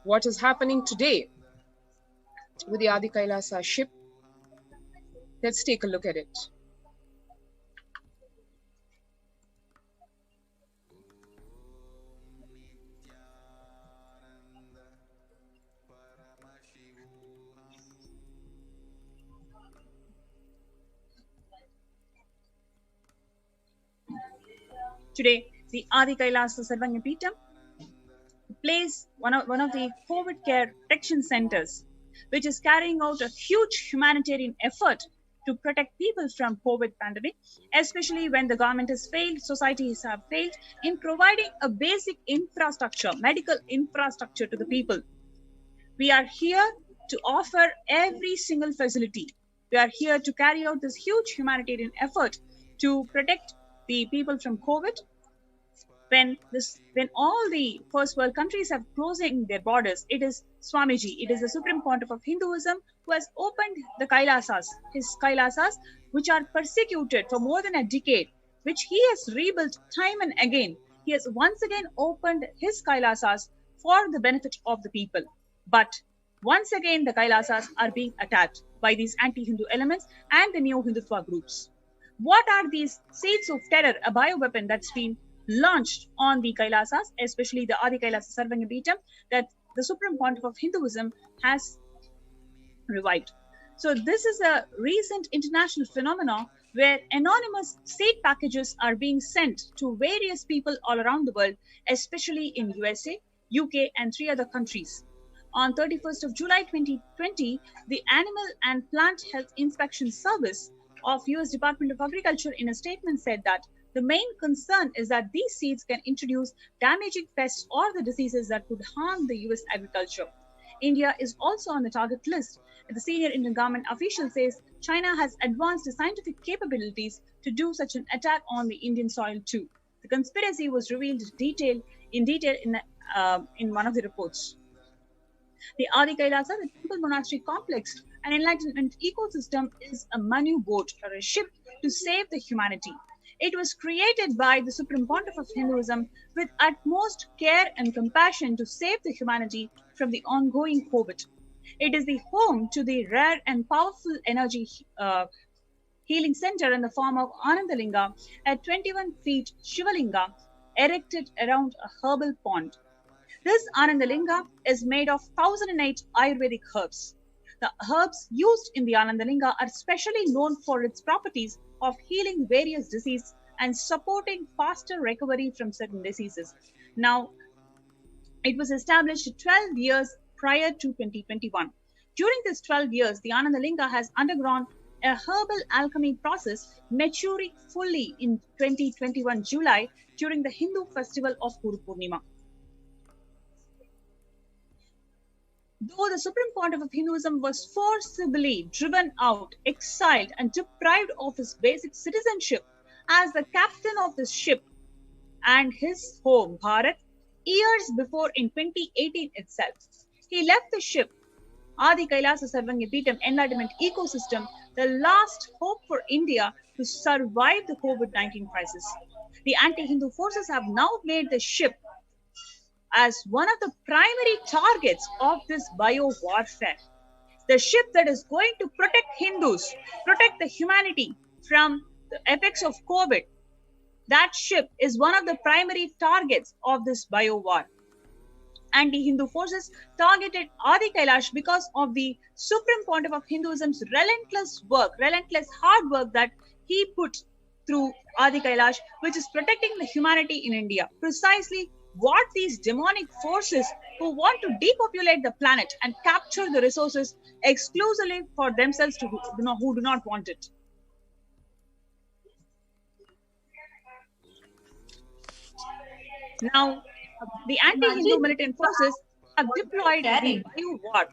what is happening today with the Adi Kailasa ship. Let's take a look at it. Today, the Adi Kailasa Sarvangapeetham plays one of the COVID care protection centers, which is carrying out a huge humanitarian effort to protect people from COVID pandemic, especially when the government has failed, societies have failed in providing a basic infrastructure, medical infrastructure to the people. We are here to offer every single facility. We are here to carry out this huge humanitarian effort to protect the people from COVID. When all the first world countries have closing their borders, it is Swamiji, it is the Supreme Pontiff of Hinduism who has opened the Kailasas, his Kailasas, which are persecuted for more than a decade, which he has rebuilt time and again. He has once again opened his Kailasas for the benefit of the people. But once again, the Kailasas are being attacked by these anti-Hindu elements and the neo-Hindutva groups. What are these seeds of terror, a bioweapon that's been launched on the Kailasas, especially the Adi Kailasa Sarvangapeetham, that the Supreme Pontiff of Hinduism has revived? So this is a recent international phenomenon where anonymous seed packages are being sent to various people all around the world, especially in USA, UK, and 3 other countries. On 31st of July 2020, the Animal and Plant Health Inspection Service of US Department of Agriculture in a statement said that the main concern is that these seeds can introduce damaging pests or the diseases that could harm the US agriculture. India is also on the target list. The senior Indian government official says China has advanced scientific capabilities to do such an attack on the Indian soil too. The conspiracy was revealed in detail in one of the reports. The Adi Kailasa, the temple monastery complex, an enlightenment ecosystem, is a Manu boat or a ship to save the humanity. It was created by the Supreme Pontiff of Hinduism with utmost care and compassion to save the humanity from the ongoing COVID. It is the home to the rare and powerful energy healing center in the form of Anandalinga, a 21 feet Shivalinga erected around a herbal pond. This Anandalinga is made of 1008 Ayurvedic herbs. The herbs used in the Anandalinga are specially known for its properties of healing various diseases and supporting faster recovery from certain diseases. Now, it was established 12 years prior to 2021. During these 12 years, the Anandalinga has undergone a herbal alchemy process, maturing fully in 2021 July during the Hindu festival of Guru Purnima. Though the Supreme Pontiff of Hinduism was forcibly driven out, exiled, and deprived of his basic citizenship as the captain of this ship and his home, Bharat, years before in 2018 itself, he left the ship, Adi Kailasa Sarvangapeetham Enlightenment Ecosystem, the last hope for India to survive the COVID-19 crisis. The anti-Hindu forces have now made the ship as one of the primary targets of this bio-warfare. The ship that is going to protect Hindus, protect the humanity from the effects of COVID, that ship is one of the primary targets of this bio-war. Anti-Hindu forces targeted Adi Kailash because of the Supreme Pontiff of Hinduism's relentless work, relentless hard work that he put through Adi Kailash, which is protecting the humanity in India. Precisely what these demonic forces who want to depopulate the planet and capture the resources exclusively for themselves who do not want it. Now, the anti-Hindu militant forces have deployed the bio-war.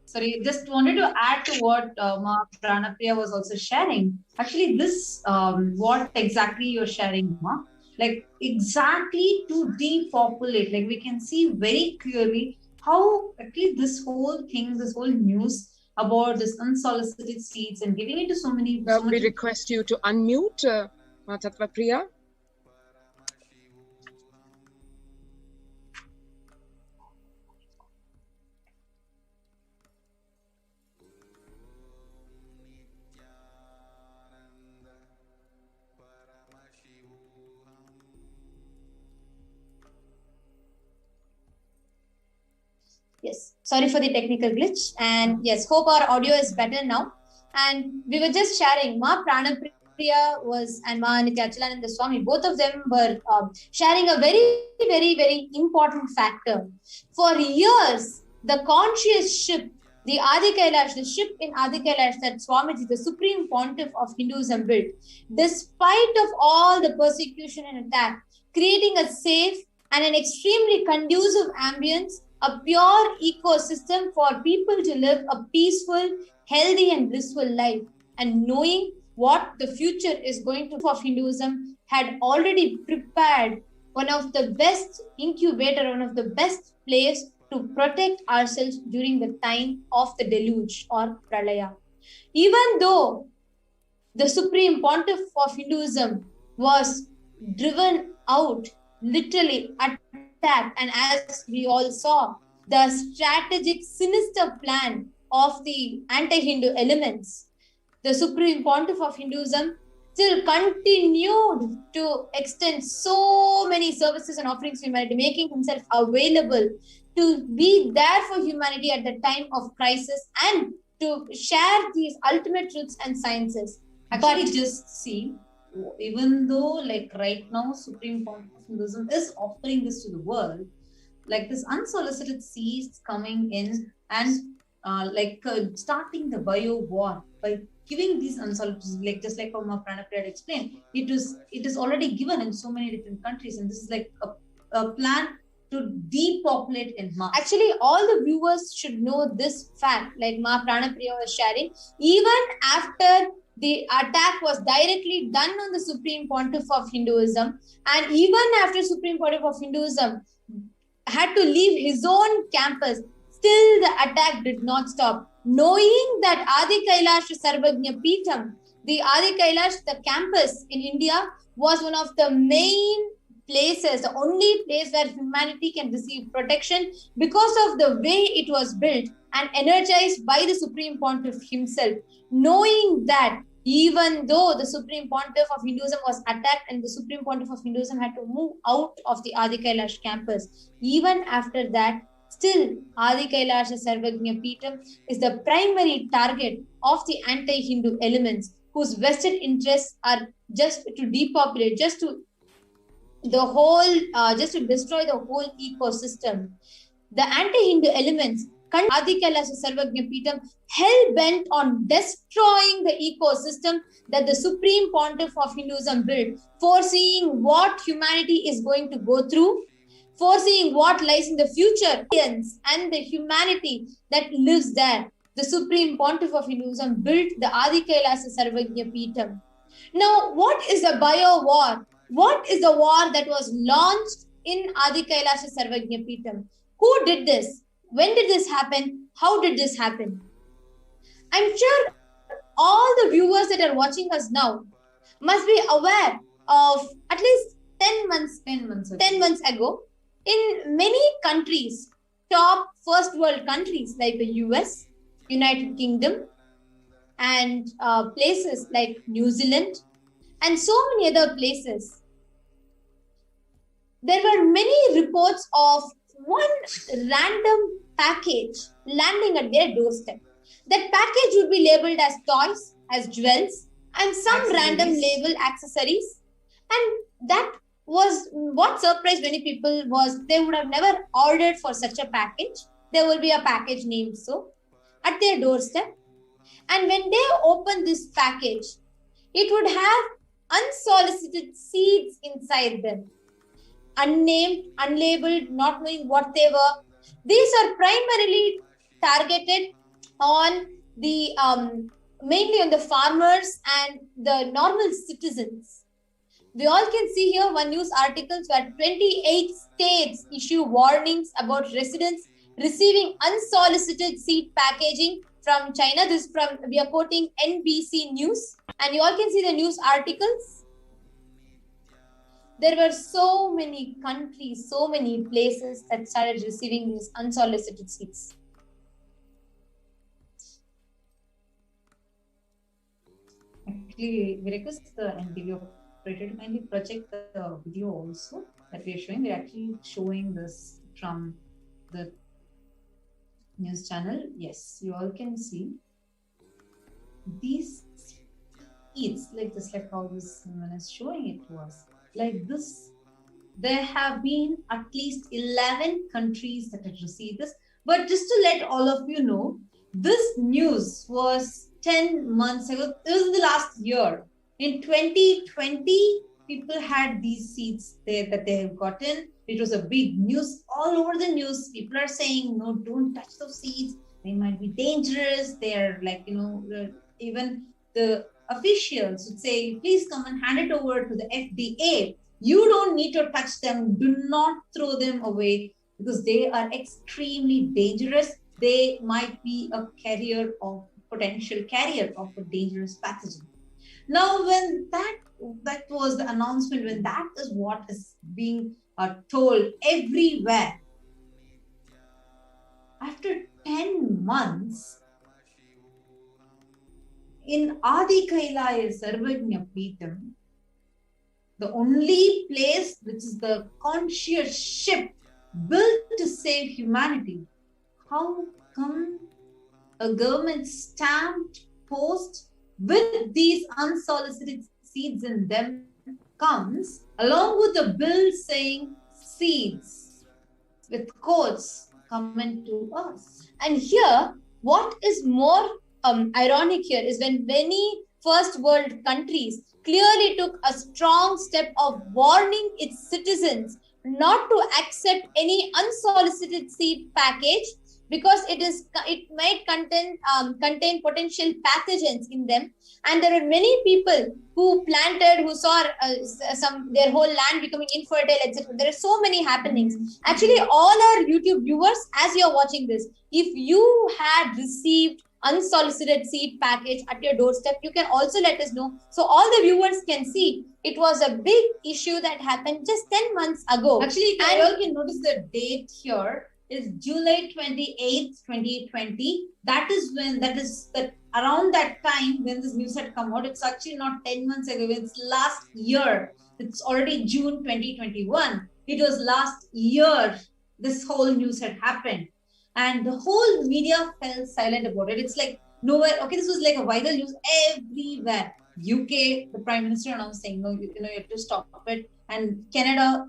Sorry, just wanted to add to what Ma Pranapriya was also sharing. Actually, this, what exactly you're sharing, Ma? Like exactly to depopulate, like we can see very clearly how actually this whole thing, this whole news about this unsolicited seeds and giving it to so many. We request you to unmute, Tattva Priya. Yes, sorry for the technical glitch. And yes, hope our audio is better now. And we were just sharing, Ma Pranapriya and Ma Nithyananda Swami, both of them were sharing a very, very, very important factor. For years, the conscious ship, the Adi Kailash, the ship in Adi Kailash that Swamiji, the supreme pontiff of Hinduism, built, despite of all the persecution and attack, creating a safe and an extremely conducive ambience, a pure ecosystem for people to live a peaceful, healthy and blissful life. And knowing what the future is going to of Hinduism, had already prepared one of the best incubator, one of the best place to protect ourselves during the time of the deluge or pralaya. Even though the supreme pontiff of Hinduism was driven out, literally attacked, and as we all saw, the strategic sinister plan of the anti-Hindu elements, the supreme pontiff of Hinduism still continued to extend so many services and offerings to humanity, making himself available to be there for humanity at the time of crisis and to share these ultimate truths and sciences. Actually, just see, even though like right now Supreme Pontiff of Hinduism is offering this to the world, like this unsolicited seeds coming in and starting the bio war by giving these unsolicited, like just like how Pranapriya had explained, it is already given in so many different countries, and this is like a plan to depopulate in mass. Actually, all the viewers should know this fact, like Ma Pranapriya was sharing, even after the attack was directly done on the Supreme Pontiff of Hinduism, and even after Supreme Pontiff of Hinduism had to leave his own campus, still the attack did not stop. Knowing that Adi Kailash Sarvagnya Peetham, the Adi Kailash, the campus in India, was one of the main places, the only place where humanity can receive protection because of the way it was built and energized by the Supreme Pontiff himself. Knowing that even though the Supreme Pontiff of Hinduism was attacked and the Supreme Pontiff of Hinduism had to move out of the Adi Kailash campus, even after that, still Adi Kailash Sarvagnya Peetham is the primary target of the anti-Hindu elements whose vested interests are just to depopulate, just to destroy the whole ecosystem. The anti-Hindu elements, Adi Kailash Sarvagnya Peetham, hell-bent on destroying the ecosystem that the Supreme Pontiff of Hinduism built, foreseeing what humanity is going to go through, foreseeing what lies in the future, and the humanity that lives there. The Supreme Pontiff of Hinduism built the Adi Kailash Sarvagnya Peetham. Now, what is the bio war? What is the war that was launched in Adi Kailash Sarvagnya Peetham? Who did this? When did this happen? How did this happen? I'm sure all the viewers that are watching us now must be aware of at least 10 months ago, in many countries, top first world countries like the US, United Kingdom, and places like New Zealand, and so many other places, there were many reports of one random package landing at their doorstep. That package would be labeled as toys, as jewels, and some random label accessories. And that was what surprised many people was they would have never ordered for such a package. There will be a package named so at their doorstep. And when they open this package, it would have unsolicited seeds inside them. Unnamed, unlabeled, not knowing what they were. These are primarily targeted on the mainly on the farmers and the normal citizens. We all can see here one news articles where 28 states issue warnings about residents receiving unsolicited seed packaging from China. This is from, we are quoting NBC News, and you all can see the news articles. There were so many countries, so many places that started receiving these unsolicited seeds. Actually, we request the video operator to kindly project the video also that we are showing. We're actually showing this from the news channel. Yes, you all can see these seeds like this, like how this woman is showing it to us. Like this, there have been at least 11 countries that have received this. But just to let all of you know, this news was 10 months ago. It was in the last year. In 2020, people had these seeds there that they have gotten. It was a big news all over the news. People are saying, no, don't touch those seeds. They might be dangerous. They're like, even the officials would say, please come and hand it over to the FDA. You don't need to touch them. Do not throw them away because they are extremely dangerous. They might be a potential carrier of a dangerous pathogen. Now, when that was the announcement, when that is what is being told everywhere, after 10 months, in Adi Kailasa Sarvagnya Peetham, the only place which is the conscious ship built to save humanity, how come a government stamped post with these unsolicited seeds in them comes along with a bill saying seeds with quotes coming to us? And here, what is more ironic here is when many first world countries clearly took a strong step of warning its citizens not to accept any unsolicited seed package because it might contain potential pathogens in them, and there are many people who saw their whole land becoming infertile, etc. There are so many happenings. Actually, all our YouTube viewers, as you are watching this, if you had received unsolicited seed package at your doorstep, you can also let us know so all the viewers can see it was a big issue that happened just 10 months ago. Actually, you all can notice the date here is July 28th, 2020. That is around that time when this news had come out. It's actually not 10 months ago. It's last year. It's already June 2021. It was last year this whole news had happened. And the whole media fell silent about it. It's like nowhere. Okay, this was like a viral news everywhere. UK, the Prime Minister announced saying, no, you have to stop it. And Canada,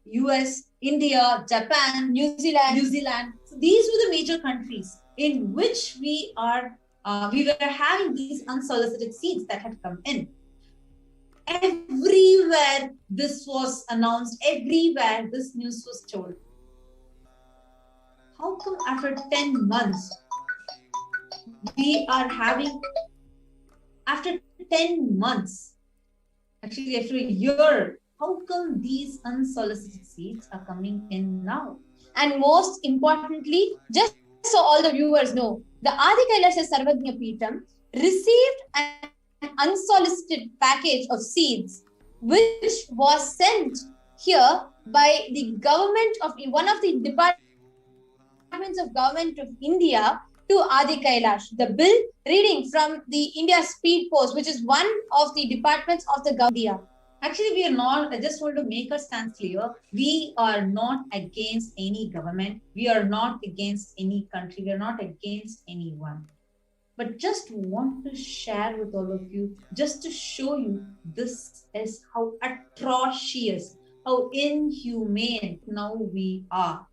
US, India, Japan, New Zealand. So these were the major countries in which we were having these unsolicited seeds that had come in. Everywhere this was announced, everywhere this news was told. How come after 10 months, after 10 months, actually after a year, how come these unsolicited seeds are coming in now? And most importantly, just so all the viewers know, the Adi Kailasa Sarvagnya Peetham received an unsolicited package of seeds, which was sent here by the government of one of the departments of government of India to Adi Kailash. The bill reading from the India Speed Post, which is one of the departments of the government of India. Actually, we are not, I just want to make our stance clear. We are not against any government. We are not against any country. We are not against anyone. But just want to share with all of you, just to show you this is how atrocious, how inhumane now we are.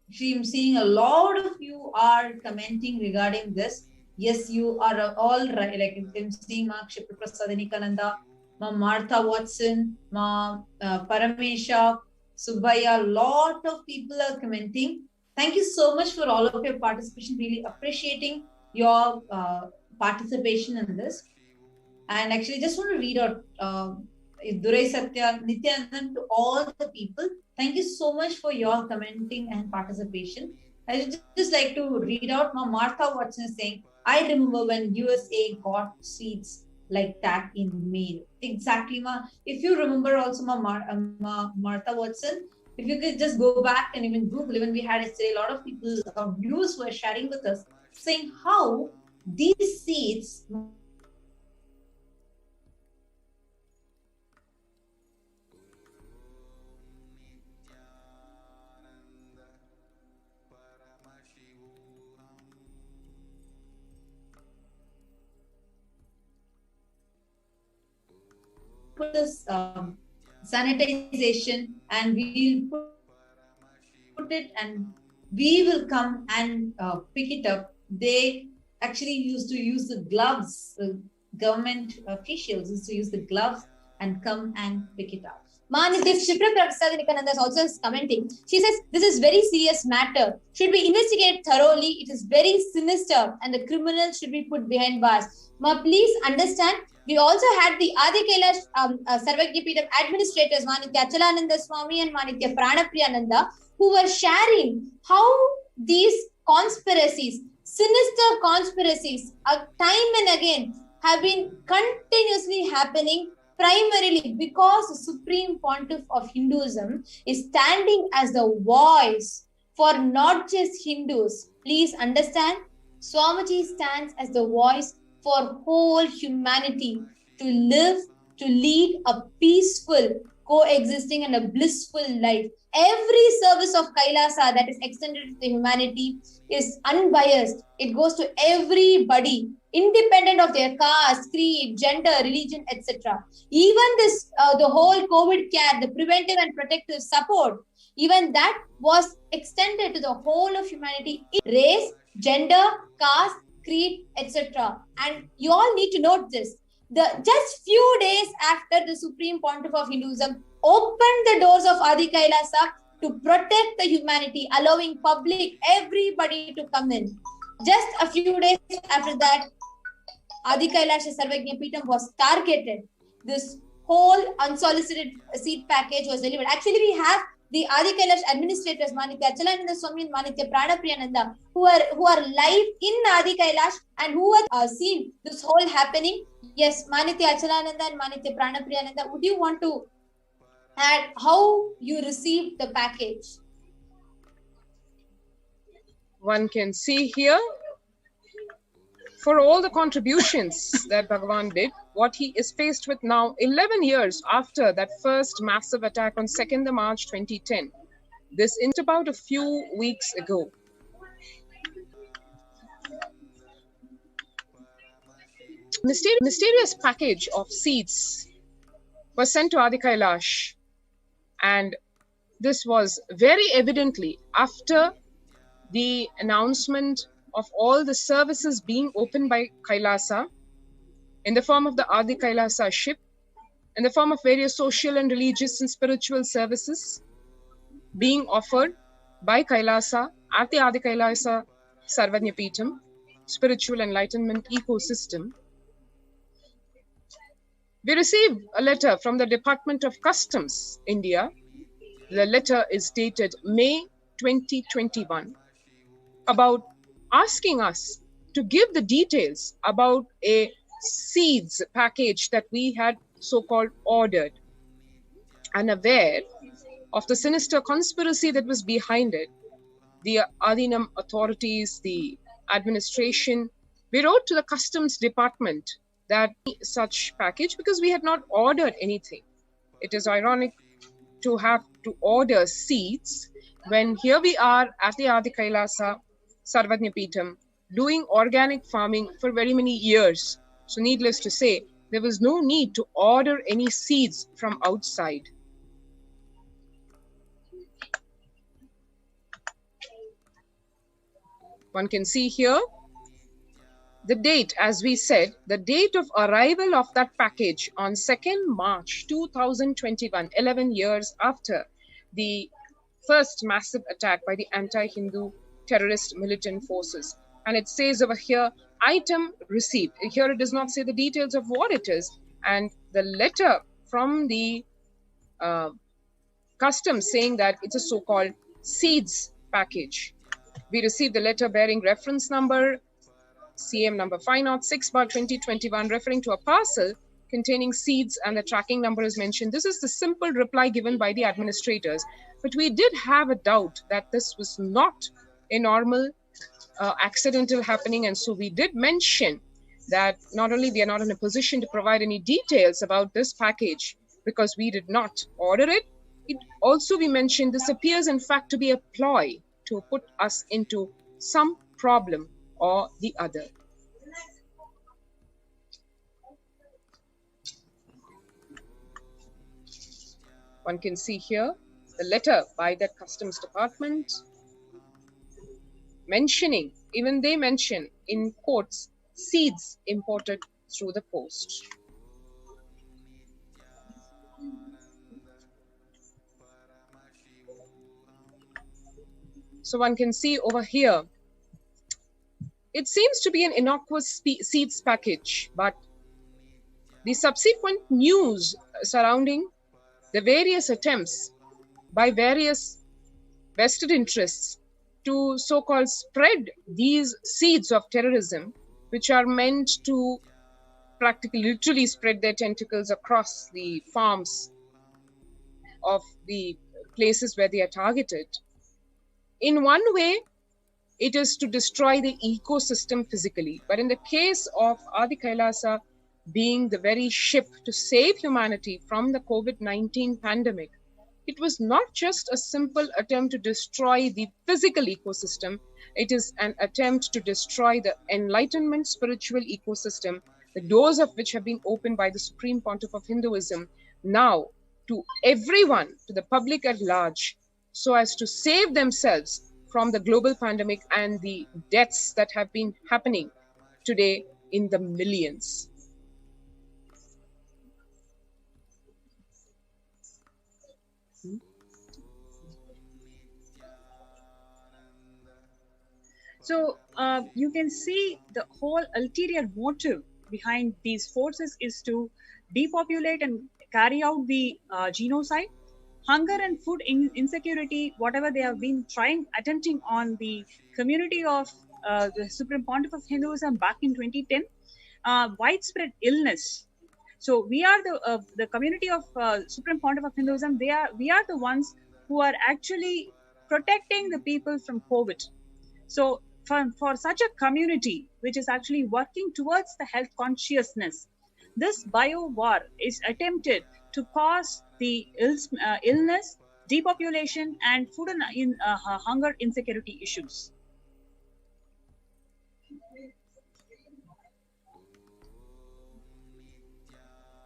Actually, I'm seeing a lot of you are commenting regarding this. Yes, you are all right. Like I'm seeing Ma Kshipra Prasad Nikananda, Ma Martha Watson, Ma Paramesha, Subhaya, a lot of people are commenting. Thank you so much for all of your participation. Really appreciating your participation in this. And actually, just want to read out Durai Satya, Nithyananda to all the people. Thank you so much for your commenting and participation. I would just like to read out my Martha Watson saying, I remember when USA got seeds like that in mail. Exactly, ma. If you remember also Martha Watson, if you could just go back and even Google, even we had yesterday, a lot of people, viewers were sharing with us, saying how these seeds put this sanitization, and we'll put it and we will come and pick it up. They actually used to use the gloves. Government officials used to use the gloves and come and pick it up. Shipra Prasad Nikananda is also commenting. She says, this is very serious matter. Should be investigated thoroughly. It is very sinister and the criminal should be put behind bars. Ma, please understand, we also had the Adi Kailash Sarvagyapeetham administrators, Manitya Achalananda Swami and Manitya Pranapriyananda, who were sharing how these conspiracies, sinister conspiracies, time and again have been continuously happening, primarily because the Supreme Pontiff of Hinduism is standing as the voice for not just Hindus. Please understand, Swamiji stands as the voice for whole humanity to live, to lead a peaceful, coexisting and a blissful life. Every service of Kailasa that is extended to the humanity is unbiased. It goes to everybody, independent of their caste, creed, gender, religion, etc. Even this, the whole COVID care, the preventive and protective support, even that was extended to the whole of humanity, race, gender, caste, creed, etc. And you all need to note this. Just few days after the Supreme Pontiff of Hinduism opened the doors of Adi Kailasa to protect the humanity, allowing public, everybody to come in. Just a few days after that, Adi Kailash Sarvagyapeetham was targeted. This whole unsolicited seed package was delivered. Actually, we have the Adi Kailash administrators, Manitya Achalananda Swami and Manitya Pranapriyananda, who are live in Adi Kailash and who have seen this whole happening. Yes, Manitya Achalananda and Manitya Pranapriyananda, would you want to add how you received the package? One can see here, for all the contributions that Bhagavan did, what he is faced with now, 11 years after that first massive attack on 2nd March 2010. This is about a few weeks ago. Mysterious package of seeds was sent to Adi Kailash, and this was very evidently after the announcement of all the services being opened by Kailasa in the form of the Adi Kailasa ship, in the form of various social and religious and spiritual services being offered by Kailasa at the Adi Kailasa Sarvagyapeetham spiritual enlightenment ecosystem. We received a letter from the Department of Customs, India. The letter is dated May 2021, about asking us to give the details about a seeds package that we had so-called ordered. Unaware of the sinister conspiracy that was behind it, the Adinam authorities, the administration, we wrote to the Customs Department that such package, because we had not ordered anything. It is ironic to have to order seeds when here we are at the Adi Kailasa Sarvagyapeetham doing organic farming for very many years. So needless to say, there was no need to order any seeds from outside. One can see here the date, as we said, the date of arrival of that package on 2nd March 2021, 11 years after the first massive attack by the anti-Hindu terrorist militant forces. And it says over here, item received. Here it does not say the details of what it is. And the letter from the customs saying that it's a so-called seeds package. We received the letter bearing reference number CM number 506/2021, referring to a parcel containing seeds, and the tracking number is mentioned. This is the simple reply given by the administrators. But we did have a doubt that this was not a normal accidental happening, and so we did mention that not only we are not in a position to provide any details about this package because we did not order it, it also we mentioned this appears in fact to be a ploy to put us into some problem or the other. One can see here the letter by the Customs Department mentioning, even they mention in quotes, seeds imported through the post. So one can see over here, it seems to be an innocuous seeds package, but the subsequent news surrounding the various attempts by various vested interests to so-called spread these seeds of terrorism, which are meant to practically literally spread their tentacles across the farms of the places where they are targeted. In one way, it is to destroy the ecosystem physically. But in the case of Adi Kailasa being the very ship to save humanity from the COVID-19 pandemic, it was not just a simple attempt to destroy the physical ecosystem. It is an attempt to destroy the enlightenment spiritual ecosystem, the doors of which have been opened by the Supreme Pontiff of Hinduism now to everyone, to the public at large, so as to save themselves from the global pandemic and the deaths that have been happening today in the millions. So you can see the whole ulterior motive behind these forces is to depopulate and carry out the genocide. Hunger and food insecurity, whatever they have been attempting on the community of the Supreme Pontiff of Hinduism back in 2010, widespread illness. So we are the community of Supreme Pontiff of Hinduism. We are the ones who are actually protecting the people from COVID. So for such a community which is actually working towards the health consciousness, this bio war is attempted to cause the illness, depopulation, and food and hunger insecurity issues.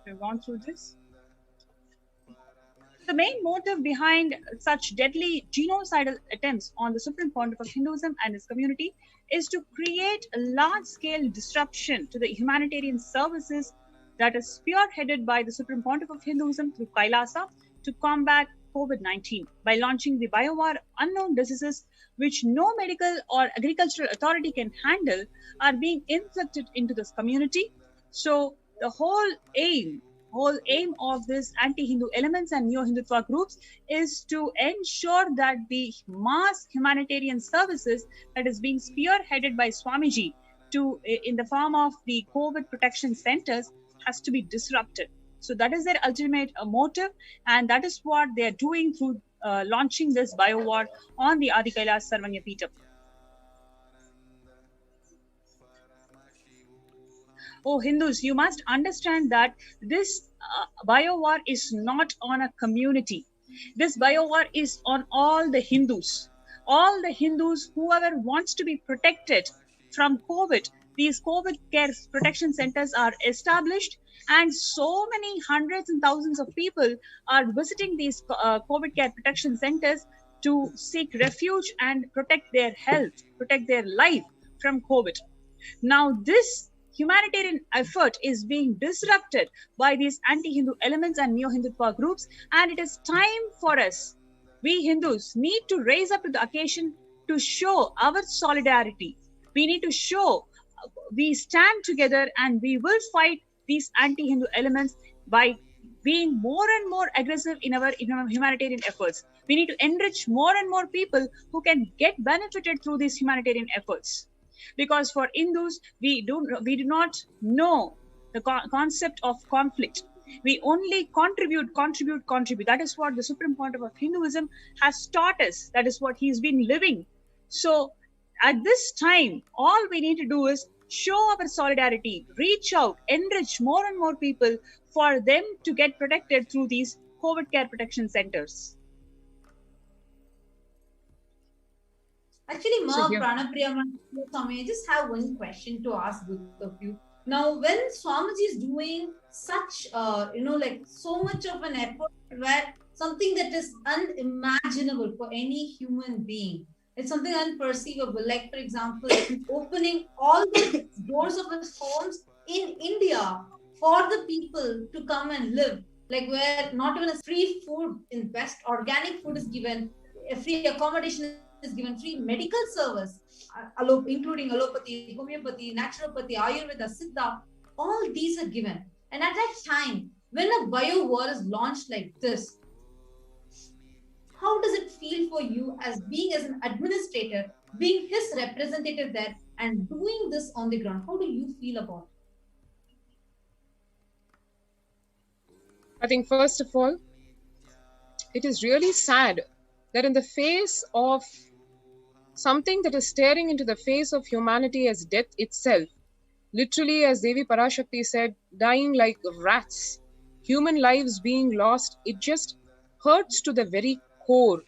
We've gone through this. The main motive behind such deadly genocidal attempts on the Supreme Pontiff of Hinduism and his community is to create a large-scale disruption to the humanitarian services that is spearheaded by the Supreme Pontiff of Hinduism through Kailasa to combat COVID-19 by launching the biowar. Unknown diseases which no medical or agricultural authority can handle are being inflicted into this community. So the whole aim of this anti-Hindu elements and neo-Hindutva groups is to ensure that the mass humanitarian services that is being spearheaded by Swamiji in the form of the COVID protection centers has to be disrupted. So that is their ultimate motive, and that is what they are doing through launching this biowar on the Adi Kailasa Sarvanya Peetham. Oh, Hindus, you must understand that this biowar is not on a community. This biowar is on all the Hindus. All the Hindus, whoever wants to be protected from COVID, these COVID care protection centers are established, and so many hundreds and thousands of people are visiting these COVID care protection centers to seek refuge and protect their health, protect their life from COVID. Now, this humanitarian effort is being disrupted by these anti-Hindu elements and neo-Hindutva groups, and it is time for us, we Hindus, need to raise up to the occasion to show our solidarity. We need to show we stand together, and we will fight these anti-Hindu elements by being more and more aggressive in our humanitarian efforts. We need to enrich more and more people who can get benefited through these humanitarian efforts. Because for Hindus, we do not know the concept of conflict. We only contribute. That is what the Supreme Pontiff of Hinduism has taught us. That is what he's been living. So at this time, all we need to do is show our solidarity, reach out, enrich more and more people for them to get protected through these COVID care protection centers. Actually, Ma, Pranapriya, I just have one question to ask both of you. Now, when Swamiji is doing such, so much of an effort where something that is unimaginable for any human being, it's something unperceivable. Like, for example, opening all the doors of his homes in India for the people to come and live. Like, where not even a free food in best organic food is given, a free accommodation is given, free medical service, including allopathy, homeopathy, naturopathy, Ayurveda, Siddha, all these are given. And at that time, when a bio war is launched like this, how does it feel for you as an administrator, being his representative there and doing this on the ground? How do you feel about it? I think first of all, it is really sad that in the face of something that is staring into the face of humanity as death itself, literally as Devi Parashakti said, dying like rats, human lives being lost, it just hurts to the very core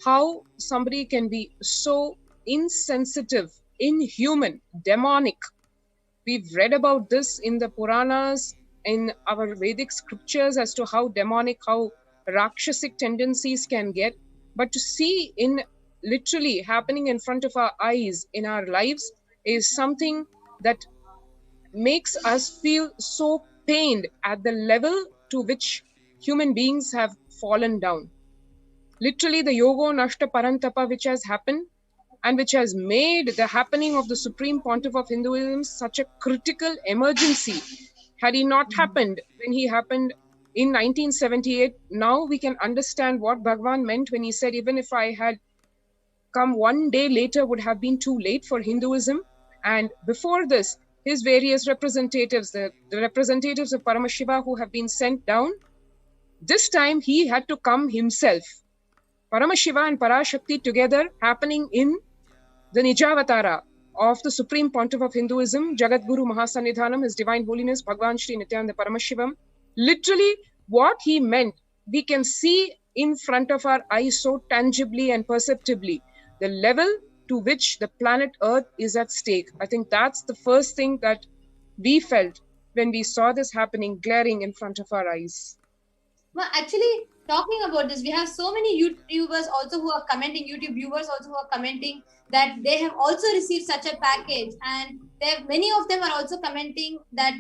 how somebody can be so insensitive, inhuman, demonic. We've read about this in the Puranas, in our Vedic scriptures as to how demonic, how Rakshasic tendencies can get. But to see in literally happening in front of our eyes in our lives is something that makes us feel so pained at the level to which human beings have fallen down. Literally the Yogo Nashta Parantapa which has happened and which has made the happening of the Supreme Pontiff of Hinduism such a critical emergency. Had he not happened when he happened in 1978, now we can understand what Bhagwan meant when he said, even if I had come one day later would have been too late for Hinduism. And before this, his various representatives, the representatives of Paramashiva who have been sent down, this time he had to come himself. Paramashiva and Parashakti together happening in the Nijavatara of the Supreme Pontiff of Hinduism, Jagat Guru Mahasannidhanam, His Divine Holiness Bhagwan Shri Nithyananda Paramashivam. Literally what he meant, we can see in front of our eyes so tangibly and perceptibly. The level to which the planet Earth is at stake. I think that's the first thing that we felt when we saw this happening, glaring in front of our eyes. Well, actually, talking about this, we have so many YouTubers also who are commenting, YouTube viewers also who are commenting that they have also received such a package, and many of them are also commenting that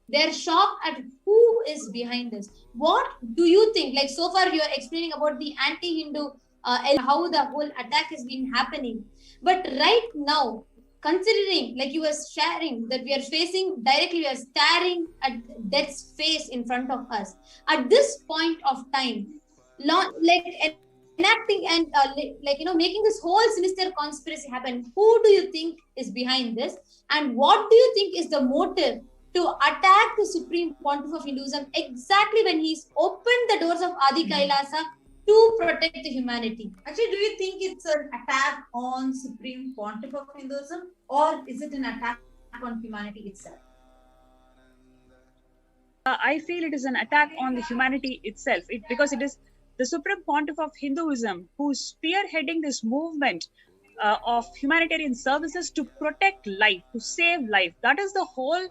they're shocked at who is behind this. What do you think? Like, so far you are explaining about the anti-Hindu how the whole attack has been happening, but right now, considering, like you were sharing, that we are facing directly, we are staring at death's face in front of us at this point of time, like enacting and making this whole sinister conspiracy happen. Who do you think is behind this, and what do you think is the motive to attack the Supreme Pontiff of Hinduism exactly when he's opened the doors of Adi Kailasa to protect the humanity? Actually, do you think it's an attack on Supreme Pontiff of Hinduism, or is it an attack on humanity itself? I feel it is an attack on the humanity itself, because it is the Supreme Pontiff of Hinduism who's spearheading this movement of humanitarian services to protect life, to save life. That is the whole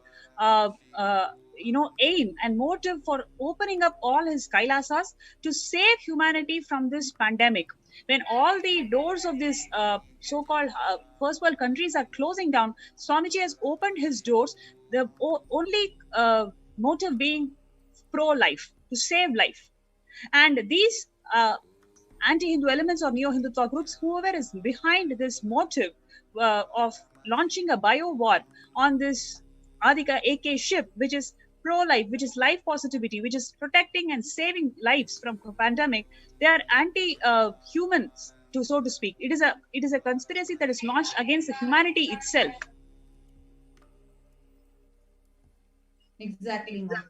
aim and motive for opening up all his Kailasas, to save humanity from this pandemic. When all the doors of this so-called first world countries are closing down, Swamiji has opened his doors, the only motive being pro-life, to save life. And these anti-Hindu elements or neo-Hindutva groups, whoever is behind this motive of launching a bio war on this Adhika AK ship, which is pro-life, which is life positivity, which is protecting and saving lives from pandemic. They are anti-humans, so to speak. It is a conspiracy that is launched against the humanity itself. Exactly, ma'am.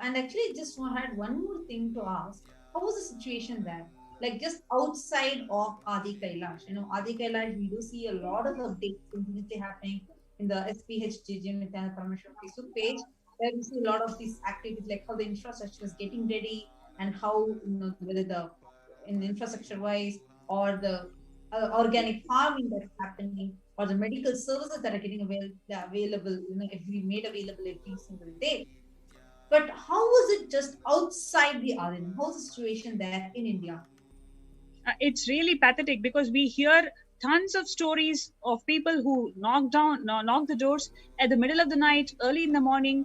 And actually, just had one more thing to ask. How was the situation there? Like just outside of Adi Kailash, Adi Kailash, we do see a lot of updates continuously happening in the HDH Nithyananda Paramashivam Facebook page, where we see a lot of these activities, like how the infrastructure is getting ready and how whether the in infrastructure wise or the organic farming that's happening or the medical services that are getting available, made available every single day. But how was it just outside the Adinam? How's the situation there in India? It's really pathetic because we hear tons of stories of people who knock the doors at the middle of the night, early in the morning.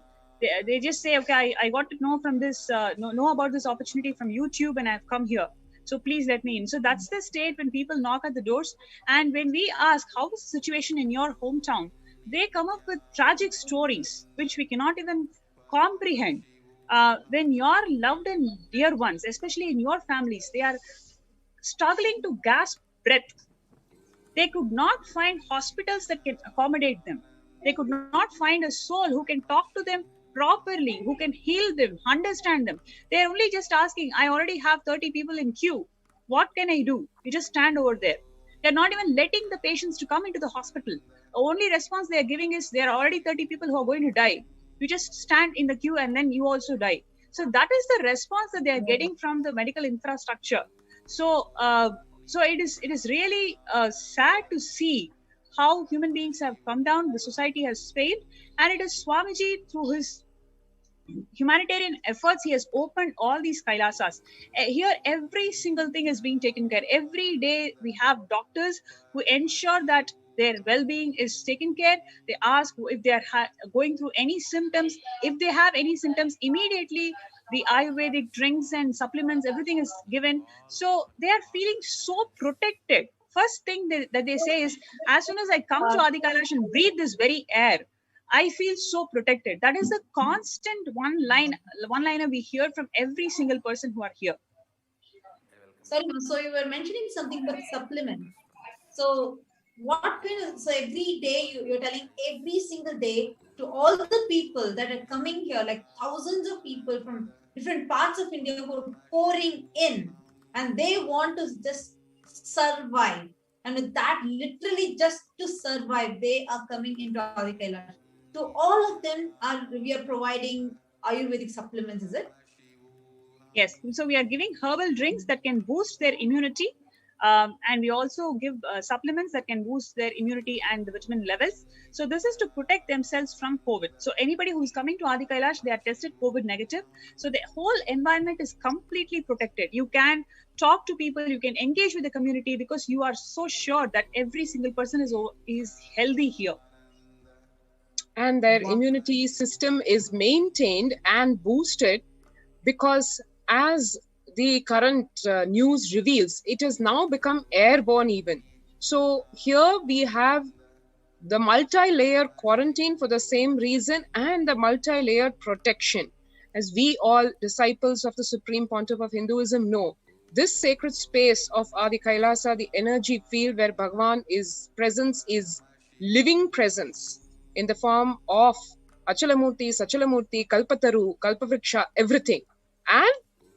They just say, okay, I got to know from this, know about this opportunity from YouTube, and I've come here. So please let me in. So that's the state when people knock at the doors. And when we ask, how is the situation in your hometown? They come up with tragic stories, which we cannot even comprehend. When your loved and dear ones, especially in your families, they are struggling to gasp breath. They could not find hospitals that can accommodate them. They could not find a soul who can talk to them properly, who can heal them, understand them. They're only just asking, I already have 30 people in queue. What can I do? You just stand over there. They're not even letting the patients to come into the hospital. The only response they're giving is there are already 30 people who are going to die. You just stand in the queue and then you also die. So that is the response that they're getting from the medical infrastructure. So it is really sad to see how human beings have come down, the society has failed, and it is Swamiji, through his humanitarian efforts, he has opened all these Kailasas. Here, every single thing is being taken care. Every day we have doctors who ensure that their well-being is taken care. They ask if they are going through any symptoms. If they have any symptoms, immediately the Ayurvedic drinks and supplements, everything is given. So they are feeling so protected. First thing that they say is, as soon as I come to Adi Kailash and breathe this very air, I feel so protected. That is the constant one-liner we hear from every single person who are here. Sorry, so you were mentioning something about supplements. So what kind of, so every day you're telling every single day to all the people that are coming here, like thousands of people from different parts of India who are pouring in, and they want to just survive. And with that, literally just to survive, they are coming into Adi Kailash. To all of them, we are providing Ayurvedic supplements, is it? Yes. So we are giving herbal drinks that can boost their immunity. And we also give supplements that can boost their immunity and the vitamin levels. So this is to protect themselves from COVID. So anybody who is coming to Adi Kailash, they are tested COVID negative. So the whole environment is completely protected. You can talk to people, you can engage with the community because you are so sure that every single person is healthy here. And their immunity system is maintained and boosted because, as the current news reveals, it has now become airborne even. So here we have the multi-layer quarantine for the same reason and the multi-layer protection. As we all disciples of the Supreme Pontiff of Hinduism know, this sacred space of Adi Kailasa, the energy field where Bhagavan's presence is living presence in the form of Achalamurti, Sachalamurti, Kalpataru, Kalpavriksha, everything. And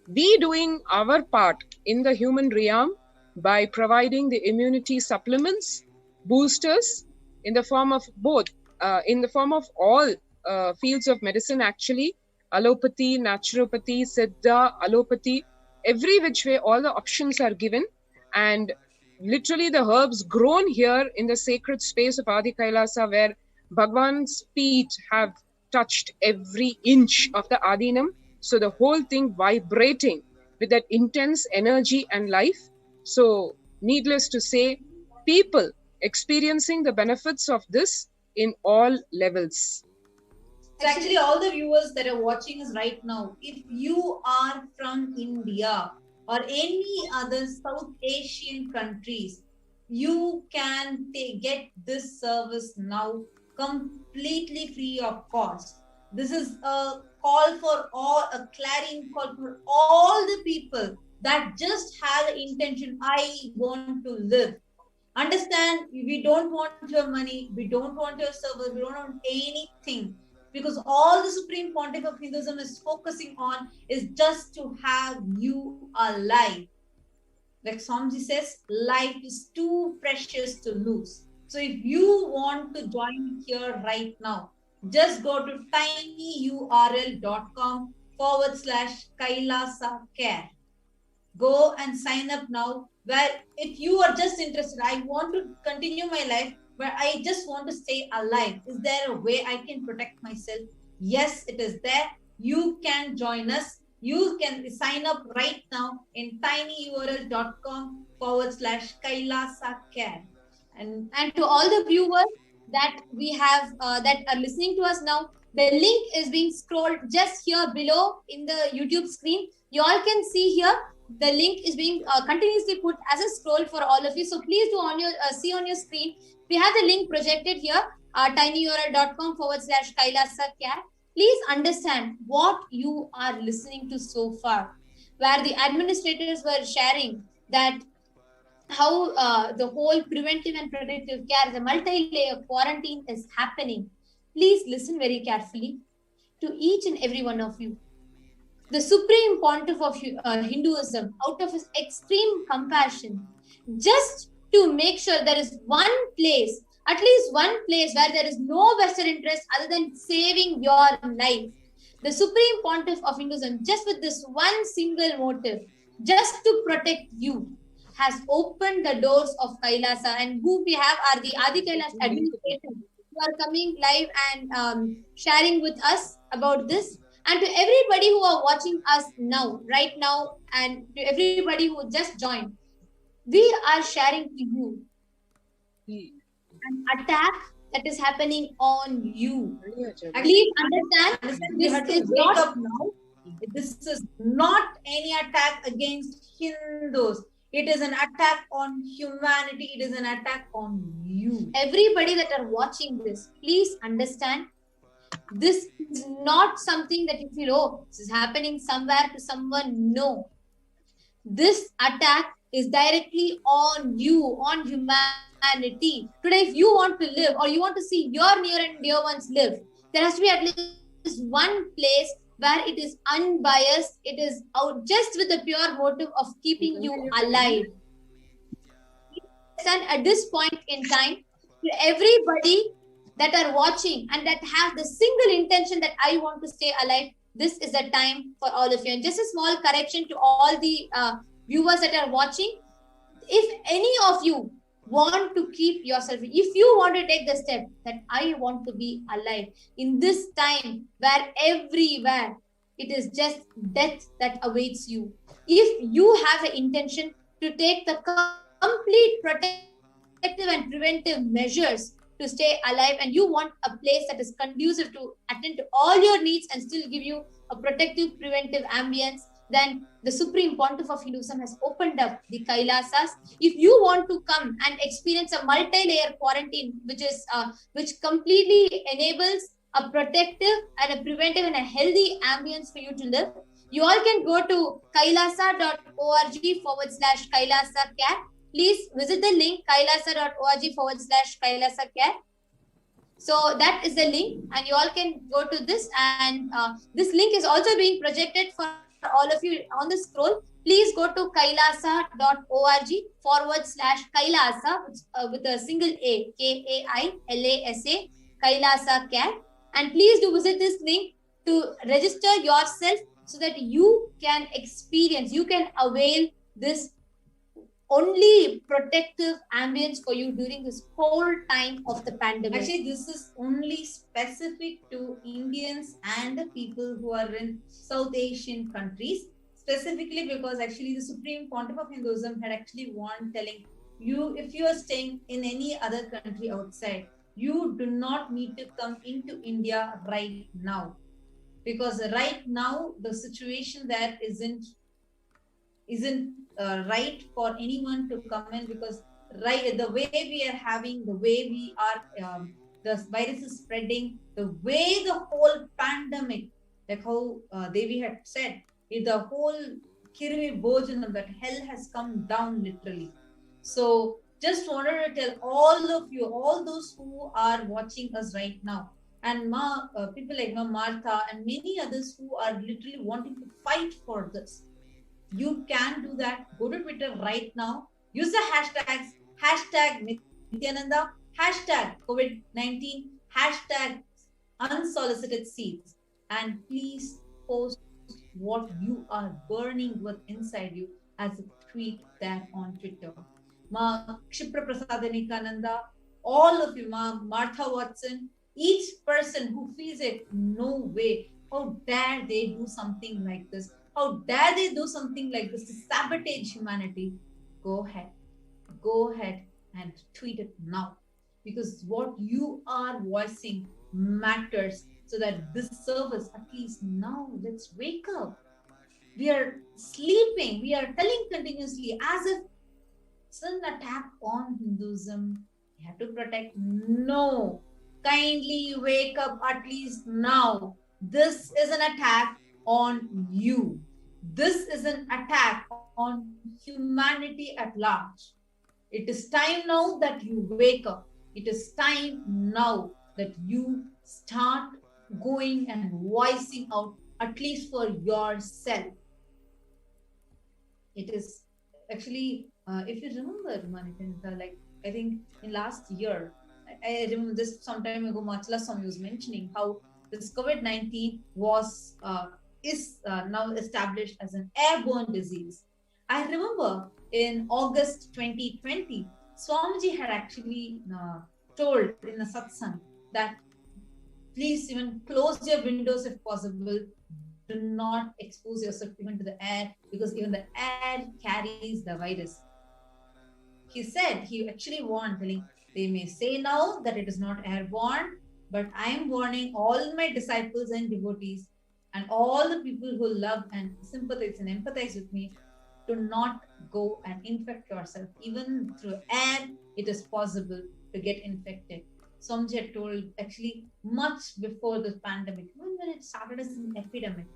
we doing our part in the human realm by providing the immunity supplements, boosters, in the form of both, in the form of all fields of medicine actually, allopathy, naturopathy, siddha, allopathy, every which way all the options are given. And literally the herbs grown here in the sacred space of Adi Kailasa, where Bhagwan's feet have touched every inch of the Adinam. So the whole thing vibrating with that intense energy and life. So needless to say, people experiencing the benefits of this in all levels. So actually, all the viewers that are watching us right now, if you are from India or any other South Asian countries, you can get this service now completely free of cost. This is a call for all, a clarion call for all the people that just have the intention, I want to live. Understand, we don't want your money, we don't want your service, we don't want anything. Because all the Supreme Pontiff of Hinduism is focusing on is just to have you alive. Like Swamiji says, life is too precious to lose. So if you want to join here right now, just go to tinyurl.com/Kailasa care. Go and sign up now. Where if you are just interested, I want to continue my life, but I just want to stay alive. Is there a way I can protect myself? Yes, it is there. You can join us. You can sign up right now in tinyurl.com/Kailasa care. And to all the viewers that we have that are listening to us now, the link is being scrolled just here below in the YouTube screen. You all can see here the link is being continuously put as a scroll for all of you. So please do on your see on your screen. We have the link projected here, tinyurl.com/Kailasa care. Please understand what you are listening to so far, where the administrators were sharing that how the whole preventive and predictive care, the multi-layer quarantine is happening. Please listen very carefully to each and every one of you. The Supreme Pontiff of Hinduism, out of his extreme compassion, just to make sure there is one place, at least one place where there is no vested interest other than saving your life. The Supreme Pontiff of Hinduism, just with this one single motive, just to protect you, has opened the doors of Kailasa, and who we have are the Adi Kailash administrators who are coming live and sharing with us about this. And to everybody who are watching us now, right now, and to everybody who just joined, we are sharing to you an attack that is happening on you. Please understand, this is not up now. This is not any attack against Hindus. It is an attack on humanity. It is an attack on you. Everybody that are watching this, please understand, this is not something that you feel, oh, this is happening somewhere to someone. No. This attack is directly on you, on humanity. Today, if you want to live or you want to see your near and dear ones live, there has to be at least one place where it is unbiased, it is out just with the pure motive of keeping you alive. And at this point in time, to everybody that are watching and that have the single intention that I want to stay alive, this is the time for all of you. And just a small correction to all the viewers that are watching. If any of you want to keep yourself, if you want to take the step that I want to be alive in this time where everywhere it is just death that awaits you, if you have an intention to take the complete protective and preventive measures to stay alive, and you want a place that is conducive to attend to all your needs and still give you a protective preventive ambience, then the Supreme Pontiff of Hinduism has opened up the Kailasas. If you want to come and experience a multi-layer quarantine, which completely enables a protective and a preventive and a healthy ambience for you to live, you all can go to kailasa.org/Kailasa care. Please visit the link kailasa.org/Kailasa care. So that is the link, and you all can go to this, and this link is also being projected for all of you on the scroll. Please go to kailasa.org/Kailasa with a single A, Kailasa, Kailasa care. And please do visit this link to register yourself so that you can experience, you can avail this only protective ambience for you during this whole time of the pandemic. Actually, this is only specific to Indians and the people who are in South Asian countries, specifically because actually the Supreme Pontiff of Hinduism had actually warned, telling you, if you are staying in any other country outside, you do not need to come into India right now, because right now the situation there isn't right for anyone to come in, because the way we are having, the way we are the virus is spreading, the way the whole pandemic, like how Devi had said, the whole Kirimi Bojanam, that hell has come down literally. So just wanted to tell all of you, all those who are watching us right now, and people like Martha and many others who are literally wanting to fight for this. You can do that. Go to Twitter right now. Use the hashtags, hashtag Nithyananda, hashtag COVID-19, hashtag unsolicited seeds, and please post what you are burning with inside you as a tweet there on Twitter. Ma Kshipra Prasadanikananda, all of you, Ma Martha Watson, each person who feels it, no way, how dare they do something like this? How dare they do something like this to sabotage humanity? Go ahead and tweet it now, because what you are voicing matters, so that this service, at least now, let's wake up. We are sleeping. We are telling continuously as if it's an attack on Hinduism. We have to protect. No. Kindly wake up at least now. This is an attack on you. This is an attack on humanity at large. It is time now that you wake up. It is time now that you start going and voicing out, at least for yourself. It is actually, if you remember, Manikanta, like I think in last year, I remember this some time ago, Machala Swami was mentioning how this COVID-19 is now established as an airborne disease. I remember in August 2020, Swamiji had actually told in a satsang that please even close your windows if possible. Do not expose yourself even to the air, because even the air carries the virus. He said, he actually warned, telling, they may say now that it is not airborne, but I am warning all my disciples and devotees and all the people who love and sympathize and empathize with me, to not go and infect yourself. Even through air, it is possible to get infected. Swamiji had told actually much before this pandemic, even when it started as an epidemic,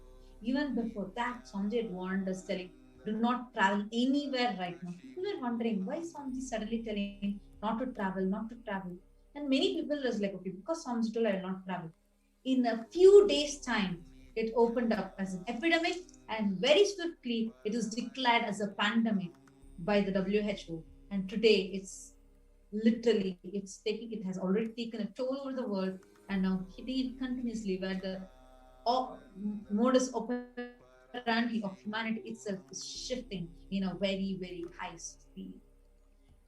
even before that, Swamiji had warned us, telling, do not travel anywhere right now. People were wondering, why Swamiji suddenly telling not to travel, not to travel? And many people was like, okay, because Swamiji told I will not travel. In a few days' time, it opened up as an epidemic, and very swiftly it was declared as a pandemic by the WHO. And today it's literally, it has already taken a toll over the world, and now hitting it continuously, where the modus operandi of humanity itself is shifting in a very, very high speed.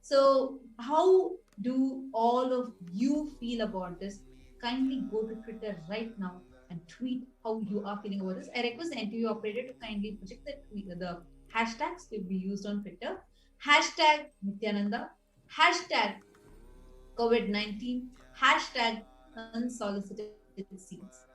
So how do all of you feel about this? Kindly go to Twitter right now and tweet how you are feeling about this. I request the NTV operator to kindly project the hashtags to be used on Twitter. Hashtag Nithyananda, hashtag COVID-19, hashtag unsolicited seeds.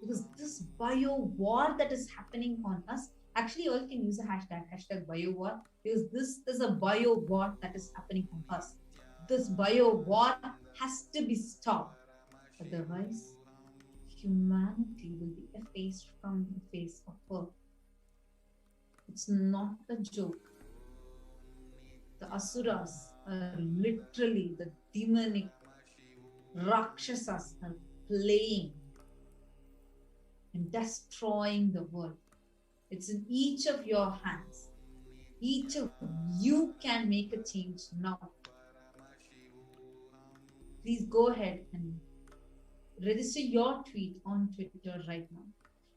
Because this bio war that is happening on us, actually you all can use a hashtag bio war, because this is a bio war that is happening on us. This bio war has to be stopped. Otherwise, humanity will be effaced from the face of earth. It's not a joke. The Asuras are literally, the demonic Rakshasas are playing and destroying the world. It's in each of your hands. Each of you can make a change now. Please go ahead and register your tweet on Twitter right now.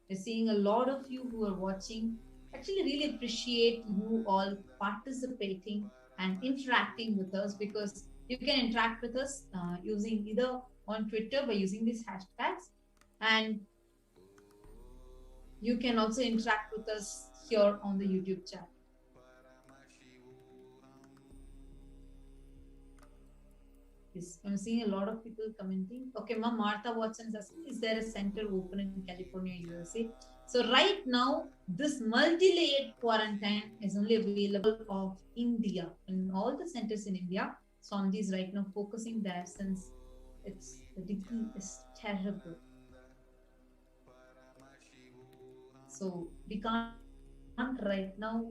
We're seeing a lot of you who are watching. Actually, really appreciate you all participating and interacting with us, because you can interact with us using either on Twitter by using these hashtags, and you can also interact with us here on the YouTube chat. Yes, I'm seeing a lot of people commenting. Okay, Ma'am Martha Watson is asking, is there a center open in California, USA? So right now, this multi-layered quarantine is only available of India. In all the centers in India, Swamiji is right now focusing there, since the degree is terrible. So we can't right now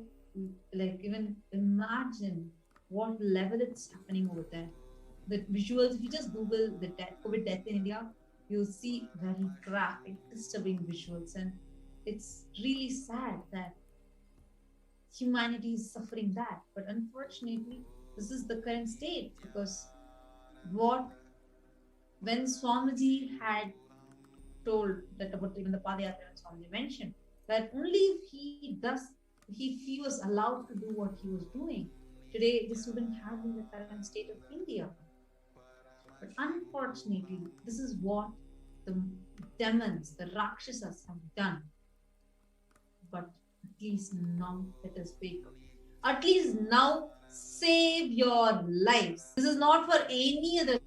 like even imagine what level it's happening over there. The visuals, if you just Google the COVID death in India, you'll see very graphic, disturbing visuals, and it's really sad that humanity is suffering that. But unfortunately, this is the current state, because when Swamiji had told that about even the Padayatra, and Swamiji mentioned that only if he was allowed to do what he was doing, today this wouldn't have been the current state of India. But unfortunately, this is what the demons, the Rakshasas have done. But at least now let us wake up. At least now save your lives. This is not for any other.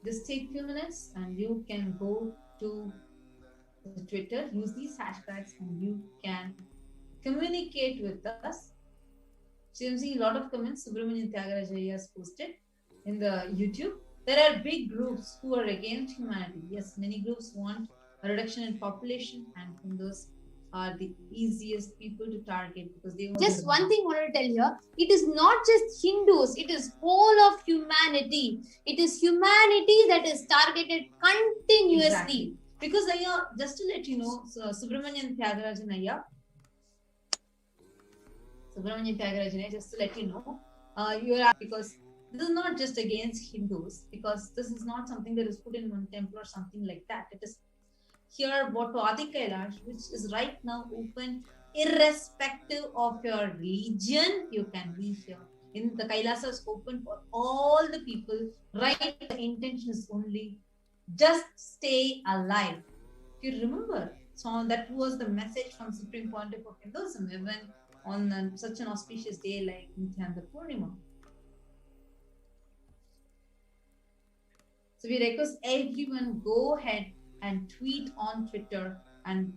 Just take few minutes and you can go to the Twitter, use these hashtags, and you can communicate with us. So I'm seeing a lot of comments. Subramanian Tyagaraja has posted in the YouTube. There are big groups who are against humanity. Yes, many groups want a reduction in population, and Hindus are the easiest people to target because they want. Just one thing I want to tell you, it is not just Hindus, it is whole of humanity. It is humanity that is targeted continuously. Exactly. Because Ayya, just to let you know, so Subramanian Tyagarajan Ayya, just to let you know, because this is not just against Hindus, because this is not something that is put in one temple or something like that. It is here brought to Adi Kailash, which is right now open irrespective of your religion. You can be here. In the Kailasa is open for all the people. Right, the intention is only just stay alive. If you remember, so that was the message from Supreme Pontiff of Hinduism, even on such an auspicious day like Nithyananda Purnima. So we request everyone go ahead and tweet on Twitter and